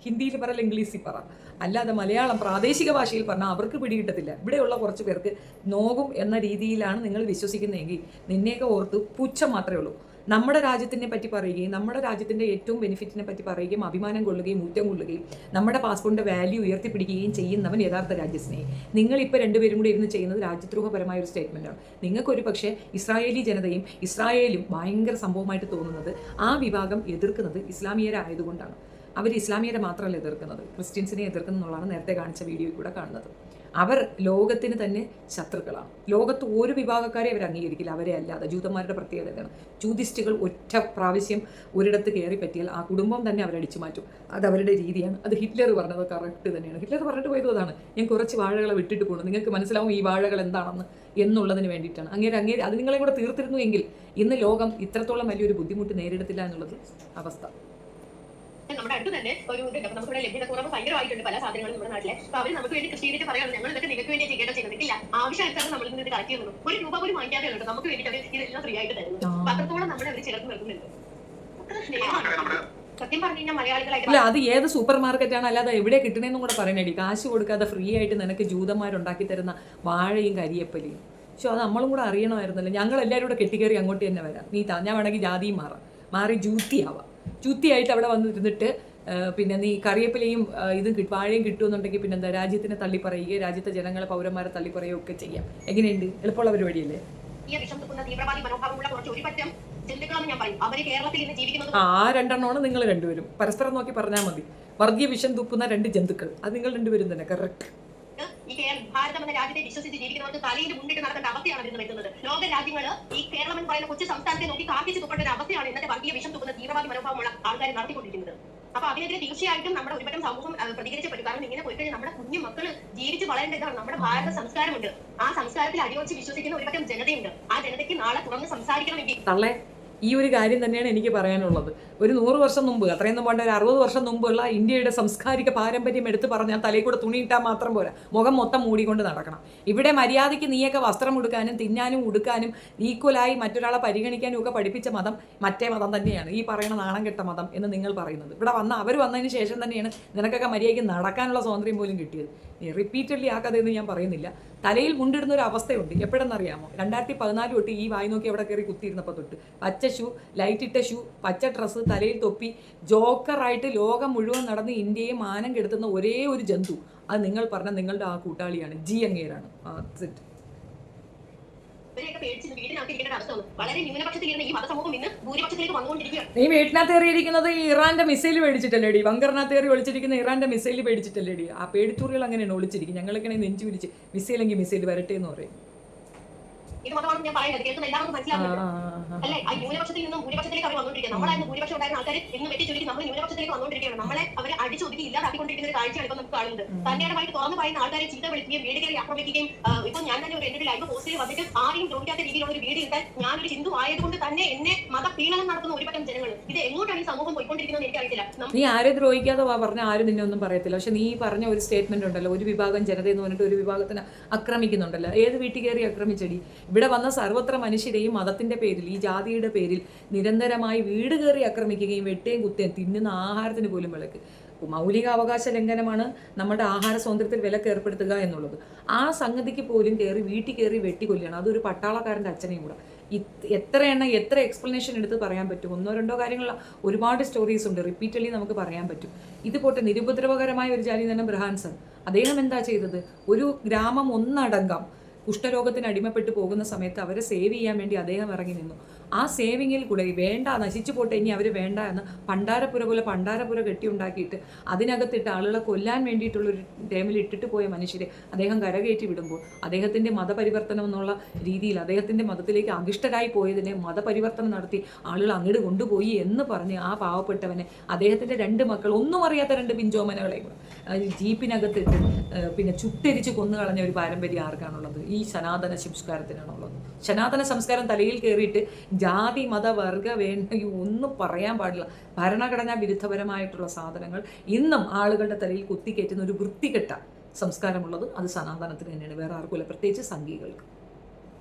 ഹിന്ദിയിൽ പറയല്ല, ഇംഗ്ലീഷിൽ പറ. അല്ലാതെ മലയാളം പ്രാദേശിക ഭാഷയിൽ പറഞ്ഞാൽ അവർക്ക് പിടികിട്ടത്തില്ല. ഇവിടെയുള്ള കുറച്ച് പേർക്ക് നോകും എന്ന രീതിയിലാണ് നിങ്ങൾ വിശ്വസിക്കുന്നതെങ്കിൽ നിന്നെയൊക്കെ ഓർത്ത് പുച്ഛം മാത്രമേ ഉള്ളൂ. നമ്മുടെ രാജ്യത്തിനെ പറ്റി പറയുകയും നമ്മുടെ രാജ്യത്തിൻ്റെ ഏറ്റവും ബെനിഫിറ്റിനെ പറ്റി പറയുകയും അഭിമാനം കൊള്ളുകയും ഊറ്റം കൊള്ളുകയും നമ്മുടെ പാസ്പോർട്ടിൻ്റെ വാല്യൂ ഉയർത്തിപ്പിടിക്കുകയും ചെയ്യുന്നവൻ യഥാർത്ഥ രാജ്യസ്നേഹി. നിങ്ങളിപ്പോൾ രണ്ടുപേരും കൂടി ഇരുന്ന് ചെയ്യുന്നത് രാജ്യദ്രോഹപരമായ ഒരു സ്റ്റേറ്റ്മെൻറ്റാണ്. നിങ്ങൾക്കൊരു പക്ഷേ ഇസ്രായേലി ജനതയും ഇസ്രായേലും ഭയങ്കര സംഭവമായിട്ട് തോന്നുന്നത് ആ വിഭാഗം എതിർക്കുന്നത് ഇസ്ലാമിയരായതുകൊണ്ടാണ്. അവർ ഇസ്ലാമിയരെ മാത്രമല്ല എതിർക്കുന്നത്, ക്രിസ്ത്യൻസിനെ എതിർക്കുന്നുള്ളതാണ് നേരത്തെ കാണിച്ച വീഡിയോയിൽ കൂടെ കാണുന്നത്. അവർ ലോകത്തിന് തന്നെ ശത്രുക്കളാണ്. ലോകത്ത് ഒരു വിഭാഗക്കാരെ അവർ അംഗീകരിക്കില്ല, അവരെ അല്ലാതെ. ജൂതന്മാരുടെ പ്രത്യേകതയാണ്, ജൂതിസ്റ്റുകൾ ഒറ്റ പ്രാവശ്യം ഒരിടത്ത് കയറി പറ്റിയാൽ ആ കുടുംബം തന്നെ അവരടിച്ചു മാറ്റും. അത് അവരുടെ രീതിയാണ്. അത് ഹിറ്റ്ലർ പറഞ്ഞത് കറക്റ്റ് തന്നെയാണ്. ഹിറ്റ്ലർ പറഞ്ഞിട്ട് പോയത് അതാണ്, ഞാൻ കുറച്ച് വാഴകളെ വിട്ടിട്ട് പോകുന്നു, നിങ്ങൾക്ക് മനസ്സിലാവും ഈ വാഴകൾ എന്താണെന്ന് എന്നുള്ളതിന് വേണ്ടിയിട്ടാണ്. അങ്ങേര് അത് നിങ്ങളെ കൂടെ തീർത്തിരുന്നു എങ്കിൽ ഇന്ന് ലോകം ഇത്രത്തോളം വലിയൊരു ബുദ്ധിമുട്ട് നേരിടത്തില്ല എന്നുള്ളത് അവസ്ഥ. നമ്മുടെ അടുത്ത് തന്നെ ഒരു നമുക്കിവിടെ ലഭ്യത കുറവ് ഭയങ്കരമായിട്ടുണ്ട് പല സാധനങ്ങളും നമ്മുടെ നാട്ടിലെ. അപ്പൊ അവർ നമുക്ക് വേണ്ടി കൃഷിയിട്ട് പറയുന്നത് ഞങ്ങൾ ഇതൊക്കെ നിങ്ങൾക്ക് വേണ്ടി ചെയ്യേണ്ട ചെയ്യുന്നില്ല, ആവശ്യമായിട്ടാണ് നമ്മൾ ഇത് കളക്ട് ചെയ്യുന്നത്. ഒരു രൂപ പോലും വാങ്ങിക്കാതെ ഉണ്ട് നമുക്ക് വേണ്ടിയിട്ട് അവർ ഇതെല്ലാം ഫ്രീ ആയിട്ട് തരുന്നത്. അപ്പൊ അത്രത്തോളം നമ്മളെ അവർ ചേർത്ത് നിർത്തുന്നുണ്ട്. സത്യം പറഞ്ഞു കഴിഞ്ഞാൽ മലയാളികളായിട്ട് അല്ല, അത് ഏത് സൂപ്പർ മാർക്കറ്റാണ്, അല്ലാതെ എവിടെ കിട്ടണേന്നും കൂടെ പറയണേടി. കാശ് കൊടുക്കാതെ ഫ്രീ ആയിട്ട് നിനക്ക് ജൂതന്മാരുണ്ടാക്കി തരുന്ന വാഴയും കരിയപ്പലിയും. പക്ഷെ അത് നമ്മളും കൂടെ അറിയണമായിരുന്നല്ലോ. ഞങ്ങൾ എല്ലാവരും കൂടെ കെട്ടിക്കയറി അങ്ങോട്ട് തന്നെ വരാം. ഞാൻ വേണമെങ്കിൽ ജാതിയും മാറി ജൂത്തിയാവാം. ജൂത്തിയായിട്ട് അവിടെ വന്നിരുന്നിട്ട് പിന്നെ നീ കറിയപ്പിലയും ഇതും വാഴയും കിട്ടുമെന്നുണ്ടെങ്കിൽ പിന്നെന്താ, രാജ്യത്തിനെ തള്ളിപ്പറയുകയോ രാജ്യത്തെ ജനങ്ങളെ പൗരന്മാരെ തള്ളിപ്പറയുകയോ ഒക്കെ ചെയ്യാം. എങ്ങനെയുണ്ട്? എളുപ്പമുള്ള പരിപാടിയല്ലേ? ആ രണ്ടെണ്ണമാണ് നിങ്ങൾ രണ്ടുപേരും. പരസ്പരം നോക്കി പറഞ്ഞാൽ മതി. വർഗീയ വിഷം തുപ്പുന്ന രണ്ട് ജന്തുക്കൾ, അത് നിങ്ങൾ രണ്ടുപേരും തന്നെ. കറക്റ്റ്. ഈ ഭാരതം എന്ന രാജ്യത്തെ വിശ്വസിച്ച് ജീവിക്കുന്നവർക്ക് തലയിൽ മുന്നിട്ട് നടക്കേണ്ട അവസ്ഥയാണ് ഇന്ന് വരുന്നത്. ലോക രാജ്യങ്ങൾ ഈ കേരളം എന്ന് പറയുന്ന കൊച്ചു സംസ്ഥാനത്തെ നോക്കി കാത്തിച്ച് തുപ്പേണ്ട ഒരു അവസ്ഥയാണ് ഇന്നത്തെ വർഗീയ വിഷം തുപ്പുന്ന തീവ്രവാദി മനോഭാവമുള്ള ആൾക്കാർ നടത്തിക്കൊണ്ടിരിക്കുന്നത്. അപ്പൊ അതിനെതിരെ തീർച്ചയായിട്ടും നമ്മുടെ ഒരുപറ്റം സമൂഹം പ്രതികരിച്ചേ പറ്റും. കാരണം ഇങ്ങനെ പോയി കഴിഞ്ഞാൽ നമ്മുടെ കുഞ്ഞു മക്കൾ ജീവിച്ച് വളരേണ്ടതാണ്. നമ്മുടെ ഭാരത സംസ്കാരമുണ്ട്, ആ സംസ്കാരത്തിൽ അടിയൊളിച്ച് വിശ്വസിക്കുന്ന ഒരുപറ്റം ജനതയുണ്ട്. ആ ജനതയ്ക്ക് നാളെ തുറന്ന് സംസാരിക്കണമെങ്കിൽ ഈ ഒരു കാര്യം തന്നെയാണ് എനിക്ക് പറയാനുള്ളത്. ഒരു 100 വർഷം മുമ്പ്, അത്രയൊന്നും വേണ്ട, ഒരു 60 വർഷം മുമ്പുള്ള ഇന്ത്യയുടെ സാംസ്കാരിക പാരമ്പര്യം എടുത്ത് പറഞ്ഞാൽ തലയിൽ കൂടെ തുണിയിട്ടാൽ മാത്രം പോരാ, മുഖം മൊത്തം മൂടിക്കൊണ്ട് നടക്കണം. ഇവിടെ മര്യാദയ്ക്ക് നീയൊക്കെ വസ്ത്രം ഉടുക്കാനും തിന്നാനും ഉടുക്കാനും ഈക്വലായി മറ്റൊരാളെ പരിഗണിക്കാനും ഒക്കെ പഠിപ്പിച്ച മതം മറ്റേ മതം തന്നെയാണ്, ഈ പറയുന്ന നാണം കെട്ട മതം എന്ന് നിങ്ങൾ പറയുന്നത്. ഇവിടെ അവർ വന്നതിന് ശേഷം തന്നെയാണ് നിനക്കൊക്കെ മര്യാദയ്ക്ക് നടക്കാനുള്ള സ്വാതന്ത്ര്യം പോലും കിട്ടിയത്. റിപ്പീറ്റഡ്ലി ആ കഥയെന്ന് ഞാൻ പറയുന്നില്ല. തലയിൽ മുണ്ടിടുന്ന ഒരു അവസ്ഥയുണ്ട്. എപ്പോഴെന്നറിയാമോ? 2014 തൊട്ട് ഈ വായി നോക്കി എവിടെ കയറി കുത്തിയിരുന്നപ്പോൾ തൊട്ട് പച്ച ഷൂ, ലൈറ്റ് ഇട്ട ഷൂ, പച്ച ഡ്രസ്സ്, തലയിൽ തൊപ്പി, ജോക്കറായിട്ട് ലോകം മുഴുവൻ നടന്ന് ഇന്ത്യയെ മാനം കെടുത്തുന്ന ഒരേ ഒരു ജന്തു, അത് നിങ്ങൾ പറഞ്ഞ നിങ്ങളുടെ ആ കൂട്ടാളിയാണ്, ജി അങ്ങേരാണ്. നീ വീട്ടിനകത്ത് കയറിയിരിക്കുന്നത് ഇറാന്റെ മിസൈൽ മേടിച്ചിട്ടല്ലേടി, ബങ്കറിനകത്ത് കയറി ഒളിച്ചിരിക്കുന്ന ഇറാന്റെ മിസൈൽ മേടിച്ചിട്ടല്ലേടി. ആ പേടിത്തൂറികൾ അങ്ങനെയാണ് ഒളിച്ചിരിക്കും. ഞങ്ങളൊക്കെ നെഞ്ചു പിടിച്ച് മിസൈലെങ്കിൽ മിസൈൽ വരട്ടെ എന്ന് പറയും. ഇത് മാത്രമാണ് ഞാൻ പറയുന്നത്. കേൾക്കുന്ന എല്ലാവർക്കും മനസ്സിലാവുന്നുണ്ട് അല്ലെ? ആ ന്യൂനപക്ഷത്തിൽ നിന്നും ഭൂരിപക്ഷത്തിലേക്ക് അവർ വന്നുകൊണ്ടിരിക്കുക. നമ്മളായിരുന്നു ഭൂരിപക്ഷം ഉണ്ടായിരുന്ന ആൾക്കാർ ഇന്ന് വെട്ടിച്ചുരുക്കി നമ്മൾ ന്യൂനപക്ഷത്തിലേക്ക് വന്നുകൊണ്ടിരിക്കുകയാണ്. നമ്മളെ അവരെ അടിച്ചൊതുക്കി ഇല്ലാതാക്കിക്കൊണ്ടിരിക്കുന്ന ഒരു കാഴ്ചയാണ് ഇപ്പൊ നമുക്ക് കാണുന്നത്. തന്നെയായിട്ട് തുറന്നു പറയുന്ന ആൾക്കാരെ ചീത്ത വിളിക്കുകയും വീട് കയറി ആക്രമിക്കുകയും ഇപ്പൊ ഞാൻ തന്നെ ഒരു എന്റെ ലൈവ് പോസ്റ്റിൽ വന്നിട്ട് ആരെയും ദ്രോഹിക്കാത്ത രീതിയിലുള്ള ഒരു വീട് ഇട്ടാൽ ഞാനൊരു ഹിന്ദു ആയതുകൊണ്ട് തന്നെ എന്നെ മതപീഡനം നടത്തുന്ന ഒരുപറ്റം ജനങ്ങൾ. ഇത് എങ്ങോട്ടാണ് ഈ സമൂഹം പോയിക്കൊണ്ടിരിക്കുന്നത് എനിക്കറിയില്ല. നീ ആരെ ദ്രോഹിക്കാതെ പറഞ്ഞ ആരും നിന്നെ ഒന്നും പറയത്തില്ല. പക്ഷെ നീ പറഞ്ഞ ഒരു സ്റ്റേറ്റ്മെന്റ് ഉണ്ടല്ലോ, ഒരു വിഭാഗം ജനത എന്ന് പറഞ്ഞിട്ട് ഒരു വിഭാഗത്തിന് ആക്രമിക്കുന്നുണ്ടല്ലോ. ഏത് വീട്ടിൽ കയറി ആക്രമിച്ചടി? ഇവിടെ വന്ന സർവ്വത്ര മനുഷ്യരെയും മതത്തിന്റെ പേരിൽ, ഈ ജാതിയുടെ പേരിൽ നിരന്തരമായി വീട് കയറി ആക്രമിക്കുകയും വെട്ടുകയും കുത്തുകയും തിന്നുന്ന ആഹാരത്തിന് പോലും വിലക്ക്. മൗലിക അവകാശ ലംഘനമാണ് നമ്മുടെ ആഹാര സ്വാതന്ത്ര്യത്തിൽ വിലക്ക് ഏർപ്പെടുത്തുക എന്നുള്ളത്. ആ സംഗതിക്ക് പോലും വീട്ടിൽ കയറി വെട്ടിക്കൊല്ലുകയാണ്. അതൊരു പട്ടാളക്കാരൻ്റെ അച്ഛനെയും കൂടെ. എത്ര എക്സ്പ്ലനേഷൻ എടുത്ത് പറയാൻ പറ്റും? 1-2 കാര്യങ്ങൾ, ഒരുപാട് സ്റ്റോറീസ് ഉണ്ട്, റിപ്പീറ്റഡ്ലി നമുക്ക് പറയാൻ പറ്റും. ഇത് പോട്ടെ, നിരുപദ്രവകരമായ ഒരു ജാതി തന്നെ ബ്രഹാൻസൺ. അദ്ദേഹം എന്താ ചെയ്തത്? ഒരു ഗ്രാമം ഒന്നടങ്കം കുഷ്ഠരോഗത്തിന് അടിമപ്പെട്ടു പോകുന്ന സമയത്ത് അവരെ സേവ് ചെയ്യാൻ വേണ്ടി അദ്ദേഹം ഇറങ്ങി നിന്നു. ആ സേവിങ്ങിൽ കൂടെ വേണ്ട, നശിച്ചു പോട്ടെ, ഇനി അവർ വേണ്ട എന്ന് പണ്ടാരപ്പുര കെട്ടിയുണ്ടാക്കിയിട്ട് അതിനകത്തിട്ട് ആളുകളെ കൊല്ലാൻ വേണ്ടിയിട്ടുള്ളൊരു ടൈമിൽ ഇട്ടിട്ട് പോയ മനുഷ്യരെ അദ്ദേഹം കരകയറ്റി വിടുമ്പോൾ അദ്ദേഹത്തിൻ്റെ മതപരിവർത്തനം എന്നുള്ള രീതിയിൽ അദ്ദേഹത്തിൻ്റെ മതത്തിലേക്ക് അകിഷ്ടരായി പോയതിനെ മതപരിവർത്തനം നടത്തി ആളുകൾ അങ്ങോട്ട് കൊണ്ടുപോയി എന്ന് പറഞ്ഞ് ആ പാവപ്പെട്ടവനെ, അദ്ദേഹത്തിൻ്റെ 2 മക്കൾ, ഒന്നും അറിയാത്ത 2 പിഞ്ചോമനകളെയും ജീപ്പിനകത്തിട്ട് പിന്നെ ചുട്ടെരിച്ച് കൊന്നുകളഞ്ഞ ഒരു പാരമ്പര്യം ആർക്കാണുള്ളത്? ഈ സനാതന സംസ്കാരത്തിനാണുള്ളത്. സനാതന സംസ്കാരം തലയിൽ കയറിയിട്ട് ജാതി മത വർഗ ഒന്നും പറയാൻ പാടില്ല. ഭരണഘടനാ വിരുദ്ധപരമായിട്ടുള്ള സാധനങ്ങൾ ഇന്നും ആളുകളുടെ തലയിൽ കുത്തിക്കയറ്റുന്ന ഒരു വൃത്തികെട്ട സംസ്കാരമുള്ളത് അത് സനാതനത്തിന് തന്നെയാണ്, വേറെ ആർക്കുമില്ല, പ്രത്യേകിച്ച് സംഘികൾക്ക്.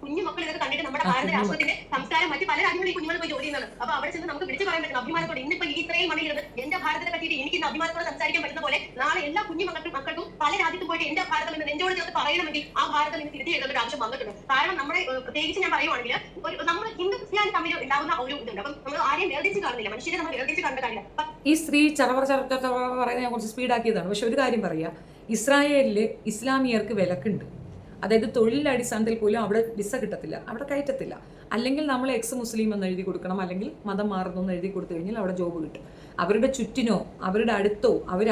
കുഞ്ഞു മക്കൾ ഇതൊക്കെ കണ്ടിട്ട് നമ്മുടെ ഭാരത രാഷ്ട്രത്തിന്റെ സംസ്കാരം മറ്റു പല രാജ്യങ്ങളിൽ കുഞ്ഞുങ്ങൾ പോയി ജോലി ചെയ്യുന്നത്. അപ്പൊ അവിടെ ചെന്ന് നമുക്ക് വിളിച്ചു പറയാൻ പറ്റുന്ന അഭിമാനത്തോടെ ഇന്നിപ്പോ ഈ ഇത്രയും മണിയിരുന്നത് എന്റെ ഭാരതത്തെ പറ്റിയിട്ട് എനിക്ക് ഇന്ന് അഭിമാനത്തോടെ സംസാരിക്കാൻ പറ്റുന്ന പോലെ നാളെ എല്ലാ കുഞ്ഞു മക്കൾക്കും പല രാജ്യത്തും പോയിട്ട് എന്റെ ഭാരതം എന്ന് നെഞ്ചോട് ചേർത്ത് പറയണമെങ്കിൽ ആ ഭാരതം ഇന്ന് തിരിച്ചു എഴുതേണ്ട ഒരു ആവശ്യം വന്നിട്ടുണ്ട്. കാരണം നമ്മുടെ പ്രത്യേകിച്ച് ഞാൻ പറയുവാണെങ്കിൽ നമ്മൾ ഹിന്ദു ക്രിസ്ത്യാനി തമ്മിൽ ഉണ്ടാവുന്ന ഒരു ഇതുണ്ട്. അപ്പം നമ്മൾ ആരെയും വേർതിരിച്ച് കാണുന്നില്ല, മനുഷ്യരെ നമ്മൾ വേർതിരിച്ച് കാണേണ്ട കാര്യമില്ല. ഈ സ്ത്രീ പറയുന്നത് ഞാൻ കുറച്ച് സ്പീഡാക്കിയതാണ്. പക്ഷെ ഒരു കാര്യം പറയാം, ഇസ്രായേലില് ഇസ്ലാമിയർക്ക് വിലക്കുണ്ട്. അതായത് തൊഴിലിൻ്റെ അടിസ്ഥാനത്തിൽ പോലും അവിടെ വിസ കിട്ടത്തില്ല, അവിടെ കയറ്റത്തില്ല. അല്ലെങ്കിൽ നമ്മൾ എക്സ് മുസ്ലിം എന്ന് എഴുതി കൊടുക്കണം, അല്ലെങ്കിൽ മതം മാറുന്നു എന്ന് എഴുതി കൊടുത്തു കഴിഞ്ഞാൽ അവിടെ ജോബ് കിട്ടും. അവരുടെ ചുറ്റിനോ അവരുടെ അടുത്തോ അവർ